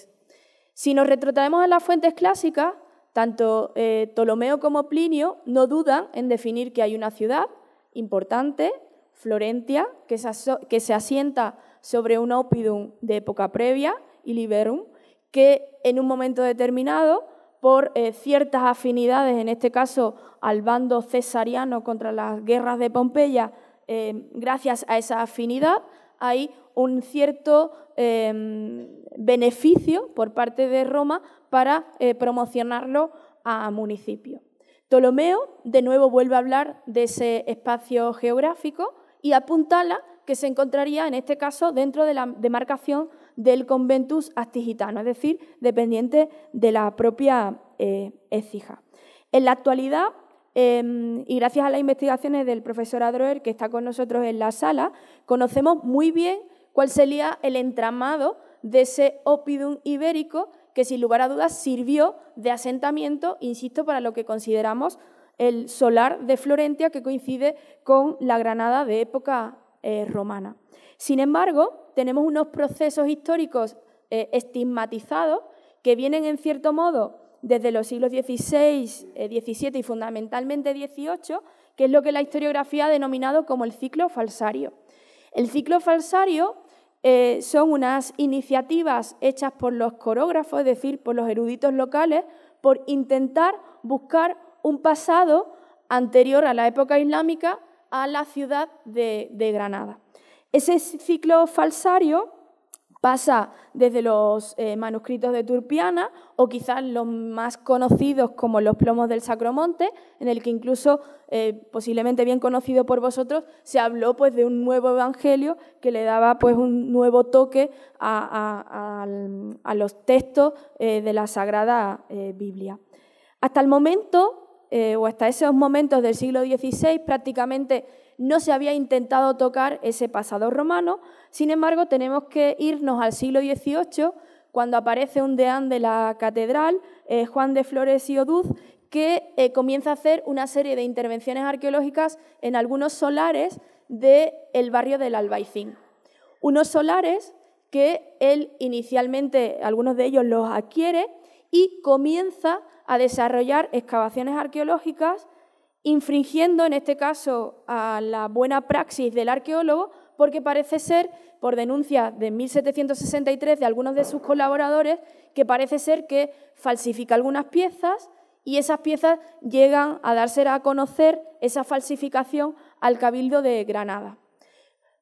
Si nos retrotraemos a las fuentes clásicas, tanto Ptolomeo como Plinio no dudan en definir que hay una ciudad importante, Florentia, que se asienta sobre un oppidum de época previa, y Liberum, que en un momento determinado, por ciertas afinidades, en este caso al bando cesariano contra las guerras de Pompeya, gracias a esa afinidad hay un cierto beneficio por parte de Roma para promocionarlo a municipios. Ptolomeo, de nuevo, vuelve a hablar de ese espacio geográfico y apuntala que se encontraría, en este caso, dentro de la demarcación del conventus astigitano, es decir, dependiente de la propia Écija. En la actualidad, y gracias a las investigaciones del profesor Adroer, que está con nosotros en la sala, conocemos muy bien cuál sería el entramado de ese oppidum ibérico que sin lugar a dudas sirvió de asentamiento, insisto, para lo que consideramos el solar de Florentia, que coincide con la Granada de época romana. Sin embargo, tenemos unos procesos históricos estigmatizados que vienen, en cierto modo, desde los siglos XVI, XVII y fundamentalmente XVIII, que es lo que la historiografía ha denominado como el ciclo falsario. El ciclo falsario son unas iniciativas hechas por los corógrafos, es decir, por los eruditos locales, por intentar buscar un pasado anterior a la época islámica a la ciudad de Granada. Ese ciclo falsario pasa desde los manuscritos de Turpiana o quizás los más conocidos como los plomos del Sacromonte, en el que incluso, posiblemente bien conocido por vosotros, se habló pues, de un nuevo evangelio que le daba pues, un nuevo toque a los textos de la Sagrada Biblia. Hasta el momento, o hasta esos momentos del siglo XVI, prácticamente no se había intentado tocar ese pasado romano. Sin embargo, tenemos que irnos al siglo XVIII, cuando aparece un deán de la catedral, Juan de Flores y Oduz, que comienza a hacer una serie de intervenciones arqueológicas en algunos solares del barrio del Albaicín. Unos solares que él inicialmente, algunos de ellos los adquiere y comienza a desarrollar excavaciones arqueológicas infringiendo, en este caso, a la buena praxis del arqueólogo, porque parece ser, por denuncia de 1763 de algunos de sus colaboradores, que parece ser que falsifica algunas piezas y esas piezas llegan a darse a conocer esa falsificación al Cabildo de Granada.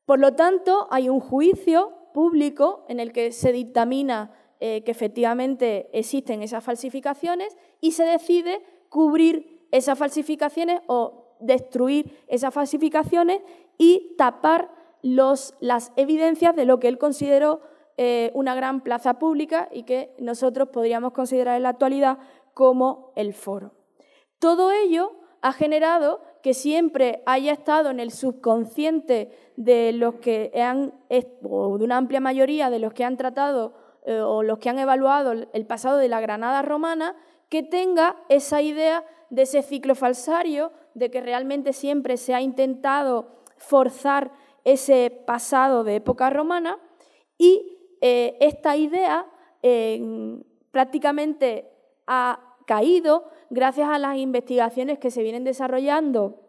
Por lo tanto, hay un juicio público en el que se dictamina que efectivamente existen esas falsificaciones y se decide cubrir esas falsificaciones o destruir esas falsificaciones y tapar las evidencias de lo que él consideró una gran plaza pública y que nosotros podríamos considerar en la actualidad como el foro. Todo ello ha generado que siempre haya estado en el subconsciente de los que o de una amplia mayoría de los que han tratado o los que han evaluado el pasado de la Granada romana, que tenga esa idea de ese ciclo falsario, de que realmente siempre se ha intentado forzar ese pasado de época romana y esta idea prácticamente ha caído gracias a las investigaciones que se vienen desarrollando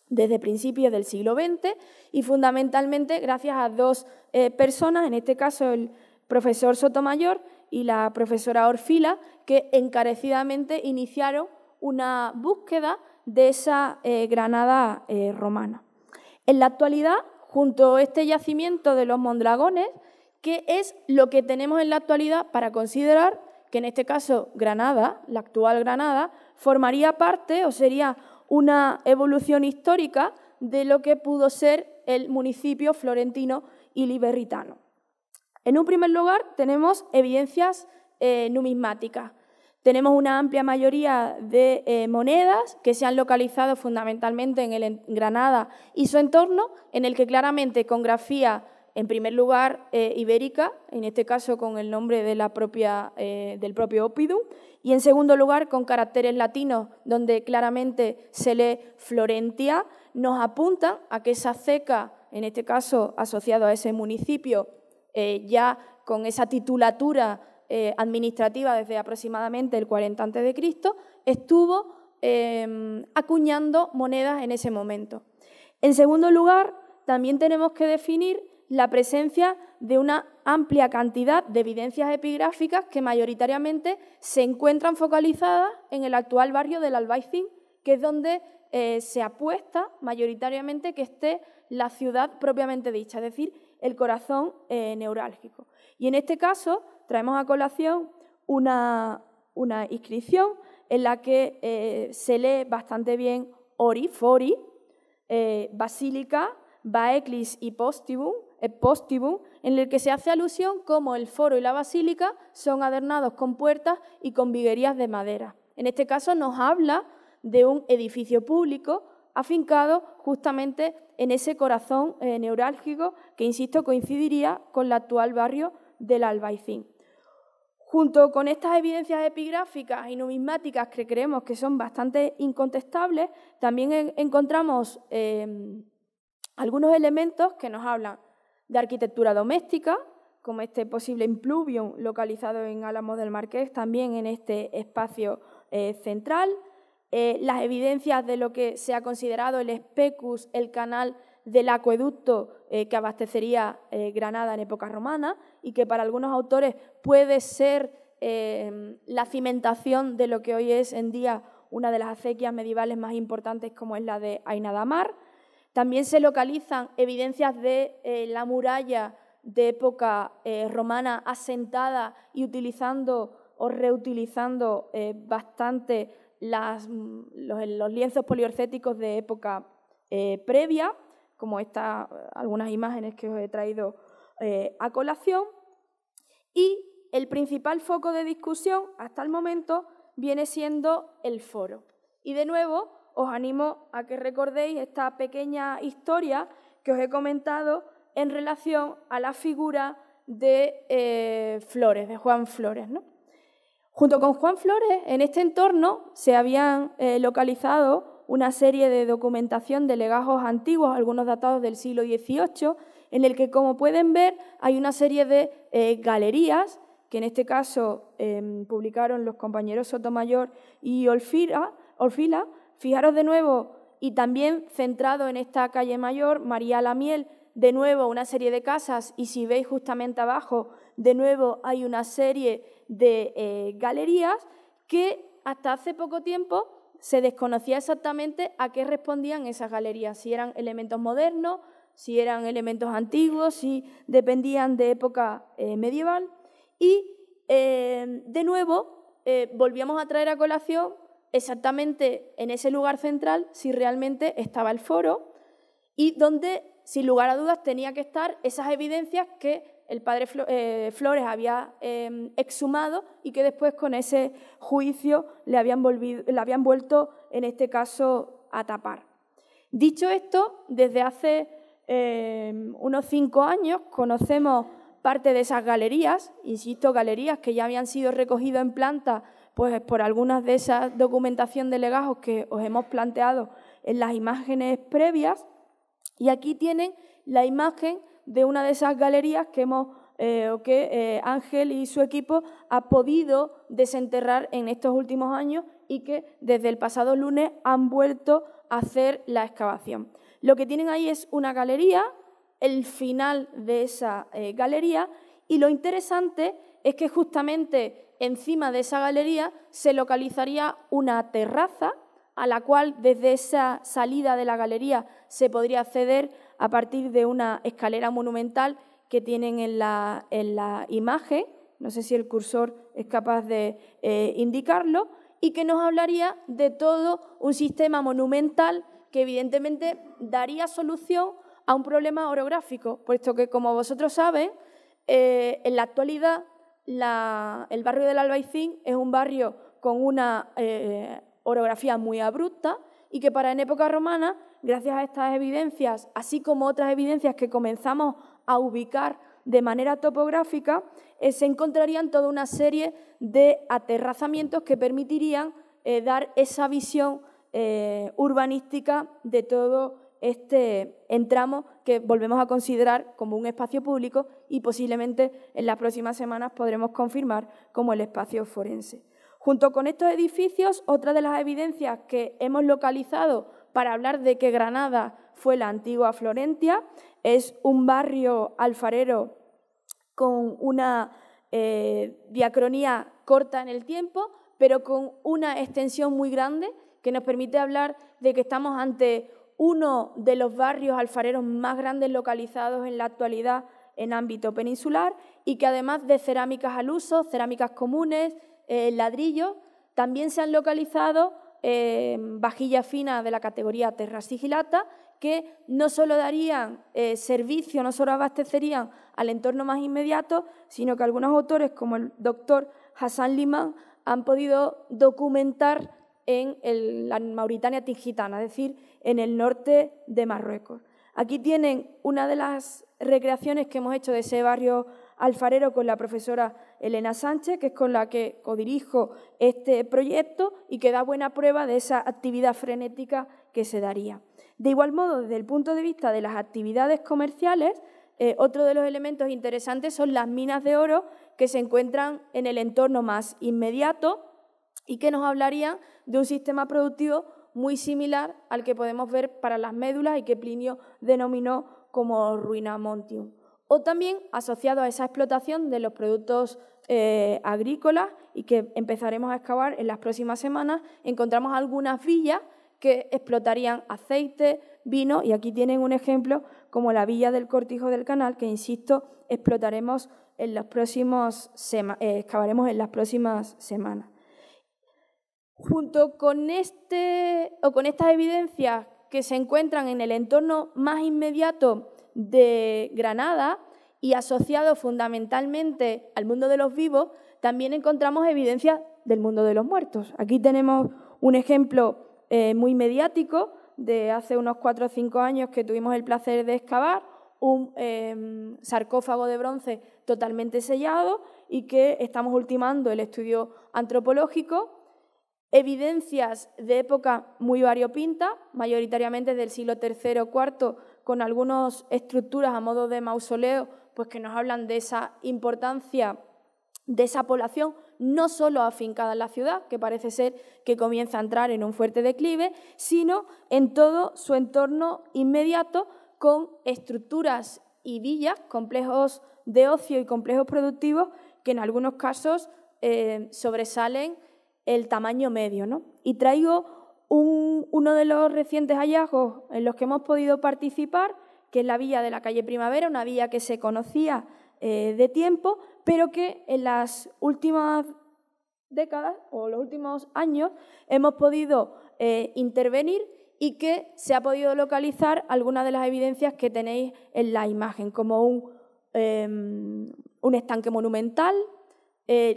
desde principios del siglo XX y fundamentalmente gracias a dos personas, en este caso el profesor Sotomayor y la profesora Orfila, que encarecidamente iniciaron una búsqueda de esa Granada romana. En la actualidad, junto a este yacimiento de los Mondragones, ¿qué es lo que tenemos en la actualidad para considerar que en este caso Granada, la actual Granada, formaría parte o sería una evolución histórica de lo que pudo ser el municipio florentino y liberritano? En un primer lugar, tenemos evidencias numismáticas. Tenemos una amplia mayoría de monedas que se han localizado fundamentalmente en Granada y su entorno, en el que claramente con grafía, en primer lugar, ibérica, en este caso con el nombre de del propio oppidum, y en segundo lugar con caracteres latinos, donde claramente se lee Florentia, nos apuntan a que esa ceca, en este caso asociado a ese municipio, ya con esa titulatura administrativa desde aproximadamente el 40 a.C., estuvo acuñando monedas en ese momento. En segundo lugar, también tenemos que definir la presencia de una amplia cantidad de evidencias epigráficas que mayoritariamente se encuentran focalizadas en el actual barrio del Albaicín, que es donde se apuesta mayoritariamente que esté la ciudad propiamente dicha, es decir, el corazón neurálgico. Y en este caso traemos a colación una inscripción en la que se lee bastante bien ori, fori, basílica, baeclis y postibum, en el que se hace alusión como el foro y la basílica son adornados con puertas y con viguerías de madera. En este caso nos habla de un edificio público afincado justamente en ese corazón neurálgico que, insisto, coincidiría con el actual barrio del Albaicín. Junto con estas evidencias epigráficas y numismáticas que creemos que son bastante incontestables, también encontramos algunos elementos que nos hablan de arquitectura doméstica, como este posible impluvium localizado en Álamos del Marqués, también en este espacio central, las evidencias de lo que se ha considerado el Specus, el canal del acueducto que abastecería Granada en época romana y que para algunos autores puede ser la cimentación de lo que hoy es en día una de las acequias medievales más importantes como es la de Ainadamar. También se localizan evidencias de la muralla de época romana asentada y utilizando o reutilizando bastante los lienzos poliorcéticos de época previa, como algunas imágenes que os he traído a colación. Y el principal foco de discusión hasta el momento viene siendo el foro. Y de nuevo os animo a que recordéis esta pequeña historia que os he comentado en relación a la figura de Flores, de Juan Flores, ¿no? Junto con Juan Flores, en este entorno se habían localizado una serie de documentación de legajos antiguos, algunos datados del siglo XVIII, en el que, como pueden ver, hay una serie de galerías, que en este caso publicaron los compañeros Sotomayor y Orfila. Fijaros de nuevo, y también centrado en esta calle mayor, María la Miel, de nuevo una serie de casas, y si veis justamente abajo, de nuevo hay una serie de galerías que hasta hace poco tiempo se desconocía exactamente a qué respondían esas galerías, si eran elementos modernos, si eran elementos antiguos, si dependían de época medieval. Y de nuevo volvíamos a traer a colación exactamente en ese lugar central si realmente estaba el foro y donde, sin lugar a dudas, tenía que estar esas evidencias que el padre Flores había exhumado y que después con ese juicio le habían vuelto, en este caso, a tapar. Dicho esto, desde hace unos 5 años conocemos parte de esas galerías, insisto, galerías que ya habían sido recogidas en planta pues, por algunas de esas documentación de legajos que os hemos planteado en las imágenes previas. Y aquí tienen la imagen de una de esas galerías que Ángel y su equipo ha podido desenterrar en estos últimos años y que desde el pasado lunes han vuelto a hacer la excavación. Lo que tienen ahí es una galería, el final de esa galería, y lo interesante es que justamente encima de esa galería se localizaría una terraza a la cual desde esa salida de la galería se podría acceder a partir de una escalera monumental que tienen en la imagen, no sé si el cursor es capaz de indicarlo, y que nos hablaría de todo un sistema monumental que evidentemente daría solución a un problema orográfico, puesto que, como vosotros sabéis, en la actualidad el barrio del Albaicín es un barrio con una orografía muy abrupta y que en época romana, gracias a estas evidencias, así como otras evidencias que comenzamos a ubicar de manera topográfica, se encontrarían toda una serie de aterrazamientos que permitirían dar esa visión urbanística de todo este entramo que volvemos a considerar como un espacio público y posiblemente en las próximas semanas podremos confirmar como el espacio forense. Junto con estos edificios, otra de las evidencias que hemos localizado para hablar de que Granada fue la antigua Florentia es un barrio alfarero con una diacronía corta en el tiempo, pero con una extensión muy grande que nos permite hablar de que estamos ante uno de los barrios alfareros más grandes localizados en la actualidad en ámbito peninsular y que además de cerámicas al uso, cerámicas comunes, ladrillos, también se han localizado vajillas finas de la categoría terra sigillata que no solo darían servicio, no solo abastecerían al entorno más inmediato, sino que algunos autores, como el doctor Hassan Liman, han podido documentar en la Mauritania tingitana, es decir, en el norte de Marruecos. Aquí tienen una de las recreaciones que hemos hecho de ese barrio alfarero con la profesora Elena Sánchez, que es con la que codirijo este proyecto y que da buena prueba de esa actividad frenética que se daría. De igual modo, desde el punto de vista de las actividades comerciales, otro de los elementos interesantes son las minas de oro que se encuentran en el entorno más inmediato y que nos hablarían de un sistema productivo muy similar al que podemos ver para las médulas y que Plinio denominó como ruina montium. O también asociado a esa explotación de los productos agrícolas y que empezaremos a excavar en las próximas semanas, encontramos algunas villas que explotarían aceite, vino, y aquí tienen un ejemplo como la villa del Cortijo del Canal, que, insisto, excavaremos en las próximas semanas. Junto con estas evidencias que se encuentran en el entorno más inmediato de Granada y asociado fundamentalmente al mundo de los vivos, también encontramos evidencias del mundo de los muertos. Aquí tenemos un ejemplo muy mediático de hace unos 4 o 5 años que tuvimos el placer de excavar, un sarcófago de bronce totalmente sellado y que estamos ultimando el estudio antropológico. Evidencias de época muy variopinta, mayoritariamente del siglo III o IV, con algunas estructuras a modo de mausoleo, pues que nos hablan de esa importancia de esa población, no solo afincada en la ciudad, que parece ser que comienza a entrar en un fuerte declive, sino en todo su entorno inmediato, con estructuras y villas, complejos de ocio y complejos productivos, que en algunos casos sobresalen el tamaño medio, ¿no? Y traigo uno de los recientes hallazgos en los que hemos podido participar, que es la villa de la calle Primavera, una villa que se conocía de tiempo, pero que en las últimas décadas o los últimos años hemos podido intervenir y que se ha podido localizar algunas de las evidencias que tenéis en la imagen, como un estanque monumental,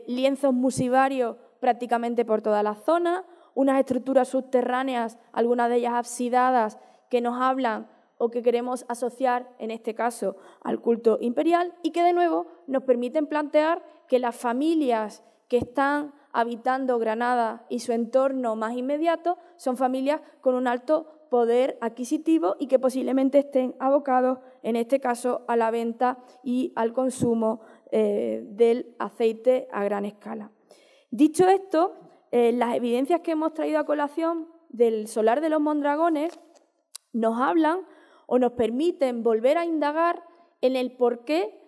lienzos musivarios prácticamente por toda la zona, unas estructuras subterráneas, algunas de ellas absidadas, que nos hablan o que queremos asociar, en este caso, al culto imperial, y que de nuevo nos permiten plantear que las familias que están habitando Granada y su entorno más inmediato son familias con un alto poder adquisitivo y que posiblemente estén abocados, en este caso, a la venta y al consumo del aceite a gran escala. Dicho esto, las evidencias que hemos traído a colación del solar de los Mondragones nos hablan o nos permiten volver a indagar en el por qué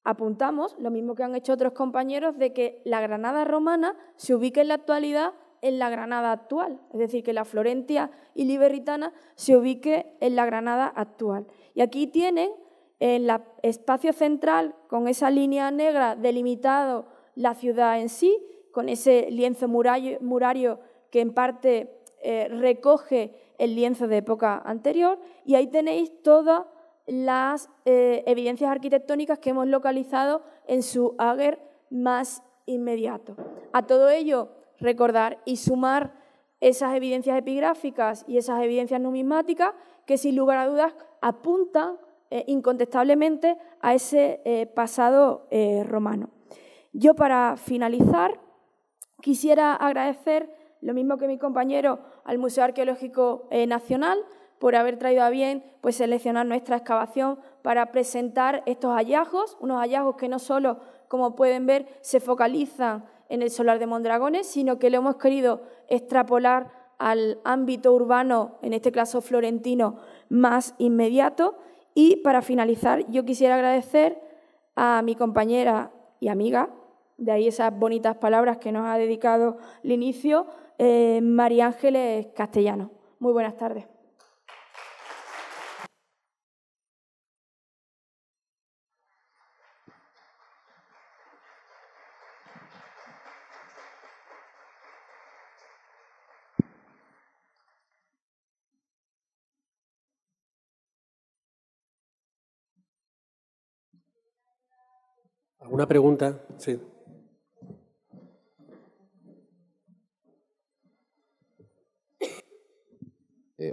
apuntamos, lo mismo que han hecho otros compañeros, de que la Granada romana se ubique en la actualidad en la Granada actual, es decir, que la Florentia Iliberritana se ubique en la Granada actual. Y aquí tienen en el espacio central, con esa línea negra delimitado la ciudad en sí, con ese lienzo murario que en parte recoge el lienzo de época anterior, y ahí tenéis todas las evidencias arquitectónicas que hemos localizado en su ager más inmediato. A todo ello, recordar y sumar esas evidencias epigráficas y esas evidencias numismáticas que, sin lugar a dudas, apuntan incontestablemente a ese pasado romano. Yo, para finalizar, quisiera agradecer, lo mismo que mi compañero, al Museo Arqueológico Nacional por haber traído a bien pues, seleccionar nuestra excavación para presentar estos hallazgos, unos hallazgos que no solo, como pueden ver, se focalizan en el solar de Mondragones, sino que lo hemos querido extrapolar al ámbito urbano, en este caso florentino, más inmediato. Y para finalizar, yo quisiera agradecer a mi compañera y amiga, de ahí esas bonitas palabras que nos ha dedicado al inicio, María Ángeles Castellano. Muy buenas tardes. ¿Alguna pregunta? Sí.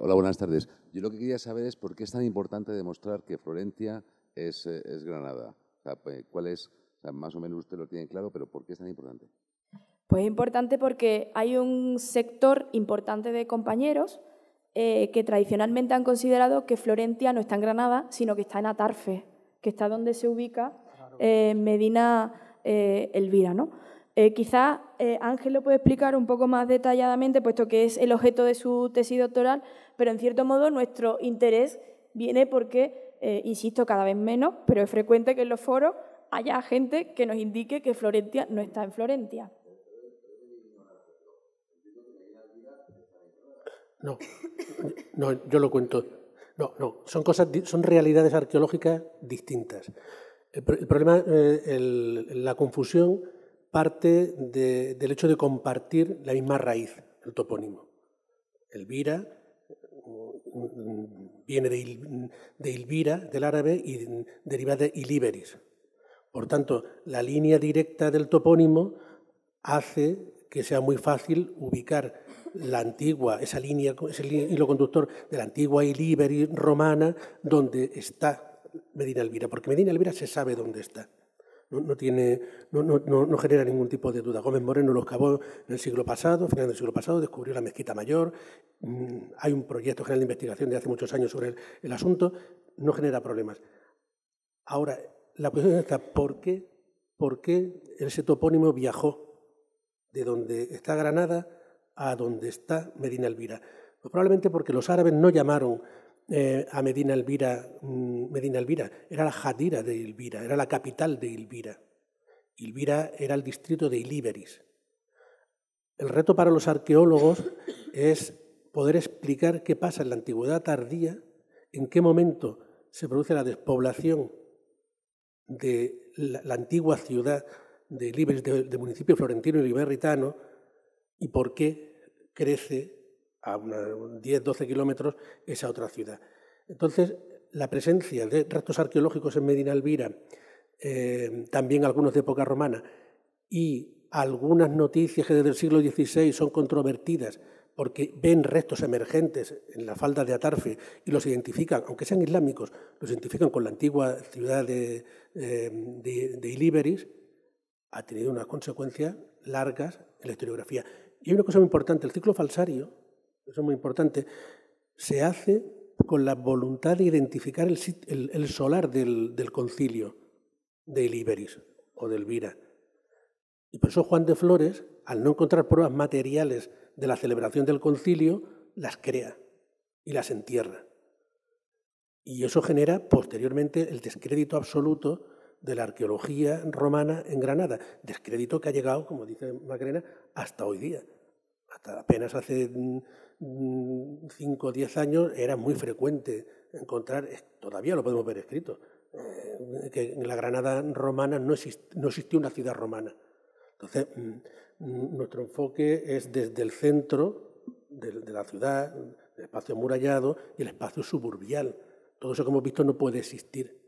Hola, buenas tardes. Yo lo que quería saber es por qué es tan importante demostrar que Florencia es Granada. sea, ¿cuál es? O sea, más o menos usted lo tiene claro, pero ¿por qué es tan importante? Pues es importante porque hay un sector importante de compañeros que tradicionalmente han considerado que Florentia no está en Granada, sino que está en Atarfe, que está donde se ubica Medina Elvira, ¿no? Quizás Ángel lo puede explicar un poco más detalladamente, puesto que es el objeto de su tesis doctoral, pero en cierto modo nuestro interés viene porque, insisto, cada vez menos, pero es frecuente que en los foros haya gente que nos indique que Florentia no está en Florentia. No, yo lo cuento. No, son realidades arqueológicas distintas. El problema, la confusión parte del hecho de compartir la misma raíz, el topónimo. Elvira viene de Ilvira, del árabe, y deriva de Iliberis. Por tanto, la línea directa del topónimo hace que sea muy fácil ubicar la antigua, ese hilo conductor de la antigua Ilíberis romana, donde está Medina Elvira, porque Medina Elvira se sabe dónde está. No genera ningún tipo de duda. Gómez Moreno lo excavó en el siglo pasado, final del siglo pasado, descubrió la Mezquita Mayor. Hay un proyecto general de investigación de hace muchos años sobre el asunto, no genera problemas. Ahora, la cuestión está, ¿por qué ese topónimo viajó de donde está Granada a donde está Medina Elvira? Pues probablemente porque los árabes no llamaron a Medina Elvira, era la Jadira de Elvira, era la capital de Elvira. Elvira era el distrito de Ilíberis. El reto para los arqueólogos es poder explicar qué pasa en la antigüedad tardía, en qué momento se produce la despoblación de la antigua ciudad de Ilíberis, del municipio florentino y liberritano, y por qué crece a unos 10-12 kilómetros esa otra ciudad. Entonces, la presencia de restos arqueológicos en Medina Elvira, también algunos de época romana, y algunas noticias que desde el siglo XVI son controvertidas porque ven restos emergentes en la falda de Atarfe y los identifican, aunque sean islámicos, los identifican con la antigua ciudad de Ilíberis, ha tenido unas consecuencias largas en la historiografía. Y hay una cosa muy importante, el ciclo falsario, eso es muy importante, se hace con la voluntad de identificar el solar del concilio de Ilíberis o de Elvira. Y por eso Juan de Flores, al no encontrar pruebas materiales de la celebración del concilio, las crea y las entierra. Y eso genera posteriormente el descrédito absoluto de la arqueología romana en Granada, descrédito que ha llegado, como dice Macarena, hasta hoy día. Hasta apenas hace 5 o 10 años era muy frecuente encontrar, todavía lo podemos ver escrito, que en la Granada romana no existió una ciudad romana. Entonces, nuestro enfoque es desde el centro de la ciudad, el espacio amurallado y el espacio suburbial. Todo eso que hemos visto no puede existir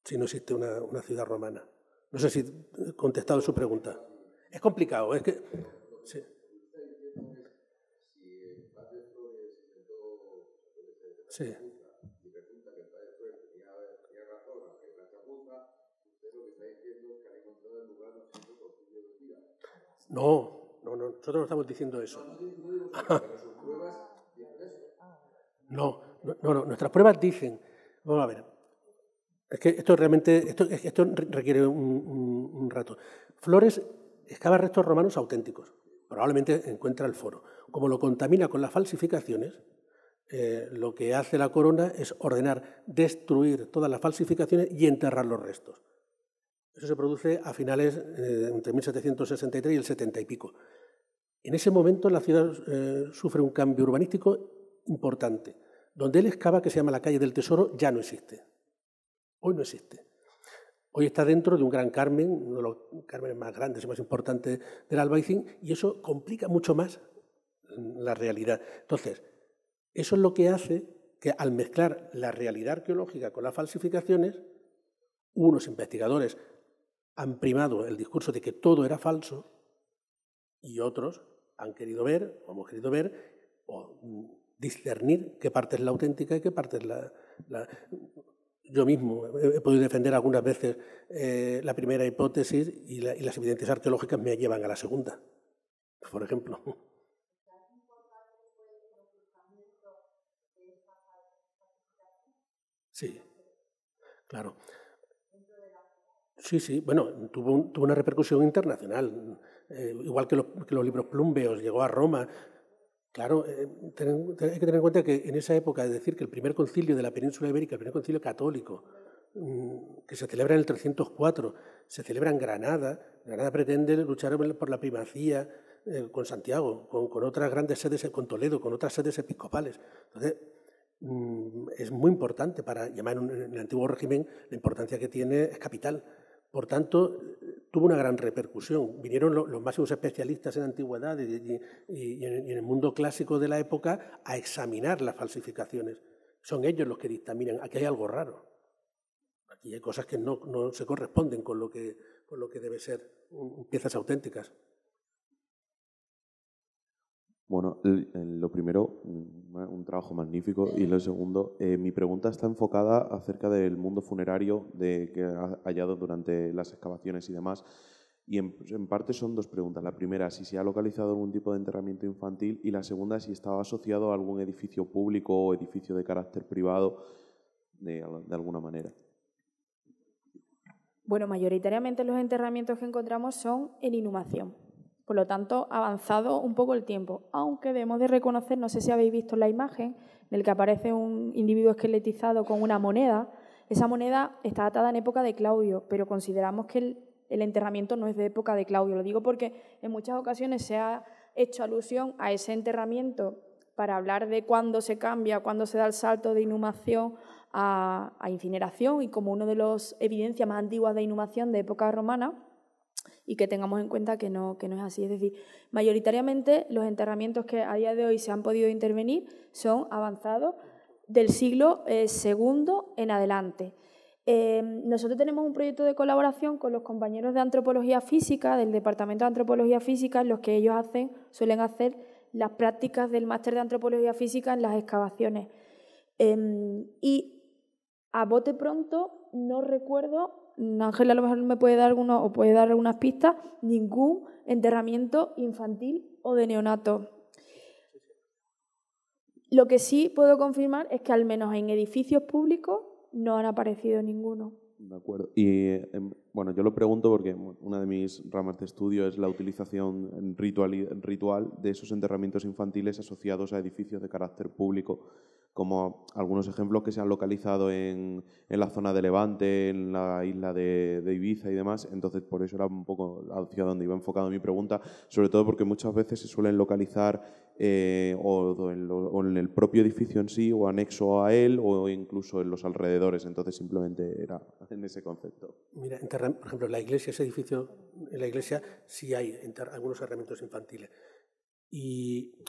si no existe una ciudad romana. No sé si he contestado su pregunta. Es complicado, es que... Sí. Sí. No, nosotros no estamos diciendo eso. No, nuestras pruebas dicen, vamos a ver, es que esto realmente, esto requiere un rato. Flores excava restos romanos auténticos, probablemente encuentra el foro. Como lo contamina con las falsificaciones, lo que hace la corona es ordenar destruir todas las falsificaciones y enterrar los restos. Eso se produce a finales entre 1763 y el 70 y pico. En ese momento la ciudad sufre un cambio urbanístico importante. Donde él excava, que se llama la calle del Tesoro, ya no existe. Hoy no existe. Hoy está dentro de un gran Carmen, uno de los cármenes más grandes y más importantes del Albaicín, y eso complica mucho más la realidad. Entonces, eso es lo que hace que al mezclar la realidad arqueológica con las falsificaciones, unos investigadores han primado el discurso de que todo era falso y otros han querido ver, o hemos querido ver, o discernir qué parte es la auténtica y qué parte es la... Yo mismo he podido defender algunas veces la primera hipótesis y las evidencias arqueológicas me llevan a la segunda, por ejemplo. Sí, claro. Sí, bueno, tuvo una repercusión internacional, igual que los libros plúmbeos, llegó a Roma. Claro, hay que tener en cuenta que en esa época, es decir, que el primer concilio de la península ibérica, el primer concilio católico, que se celebra en el 304, se celebra en Granada. Granada pretende luchar por la primacía con Santiago, con otras grandes sedes, con Toledo, con otras sedes episcopales. Entonces, es muy importante para llamar en el antiguo régimen, la importancia que tiene es capital. Por tanto, tuvo una gran repercusión. Vinieron los máximos especialistas en antigüedad y en el mundo clásico de la época a examinar las falsificaciones. Son ellos los que dictaminan, aquí hay algo raro. Aquí hay cosas que no se corresponden con lo que debe ser piezas auténticas. Bueno, lo primero, un trabajo magnífico, y lo segundo, mi pregunta está enfocada acerca del mundo funerario que ha hallado durante las excavaciones y demás, y en parte son dos preguntas. La primera, si se ha localizado algún tipo de enterramiento infantil, y la segunda, si estaba asociado a algún edificio público o edificio de carácter privado de alguna manera. Bueno, mayoritariamente los enterramientos que encontramos son en inhumación. Por lo tanto, ha avanzado un poco el tiempo, aunque debemos de reconocer, no sé si habéis visto la imagen, en la que aparece un individuo esqueletizado con una moneda. Esa moneda está datada en época de Claudio, pero consideramos que el enterramiento no es de época de Claudio. Lo digo porque en muchas ocasiones se ha hecho alusión a ese enterramiento para hablar de cuándo se cambia, cuándo se da el salto de inhumación a incineración, y como una de las evidencias más antiguas de inhumación de época romana, y que tengamos en cuenta que no es así. Es decir, mayoritariamente los enterramientos que a día de hoy se han podido intervenir son avanzados del siglo II en adelante. Nosotros tenemos un proyecto de colaboración con los compañeros de Antropología Física, del Departamento de Antropología Física, en los que ellos suelen hacer las prácticas del máster de Antropología Física en las excavaciones. Y a bote pronto no recuerdo, Ángel a lo mejor me puede dar algunas pistas, ningún enterramiento infantil o de neonato. Lo que sí puedo confirmar es que al menos en edificios públicos no han aparecido ninguno. De acuerdo. Y bueno, yo lo pregunto porque una de mis ramas de estudio es la utilización ritual de esos enterramientos infantiles asociados a edificios de carácter público, como algunos ejemplos que se han localizado en la zona de Levante, en la isla de Ibiza y demás. Entonces, por eso era un poco hacia donde iba enfocado mi pregunta, sobre todo porque muchas veces se suelen localizar o en el propio edificio en sí, o anexo a él, o incluso en los alrededores. Entonces, simplemente era en ese concepto. Mira, por ejemplo, en la iglesia, ese edificio, en la iglesia sí hay algunos enterramientos infantiles. Y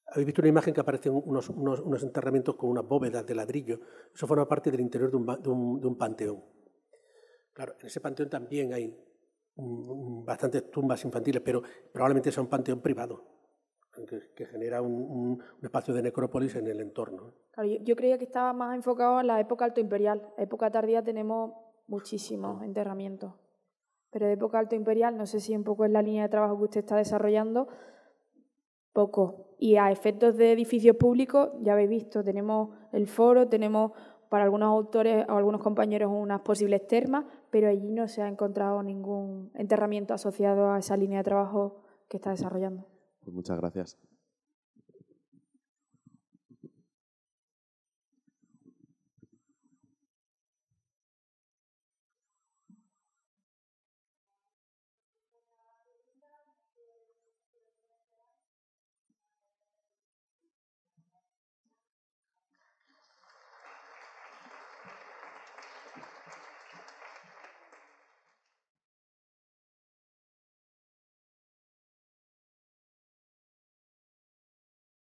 habéis visto una imagen que aparecen unos enterramientos con unas bóvedas de ladrillo. Eso forma parte del interior de un panteón. Claro, en ese panteón también hay bastantes tumbas infantiles, pero probablemente sea un panteón privado, que genera un espacio de necrópolis en el entorno. Claro, yo creía que estaba más enfocado en la época alto imperial. En época tardía tenemos muchísimos enterramientos, pero de época alto imperial, no sé si un poco es la línea de trabajo que usted está desarrollando, poco. Y a efectos de edificios públicos, ya habéis visto, tenemos el foro, tenemos para algunos autores o algunos compañeros unas posibles termas, pero allí no se ha encontrado ningún enterramiento asociado a esa línea de trabajo que está desarrollando. Pues muchas gracias.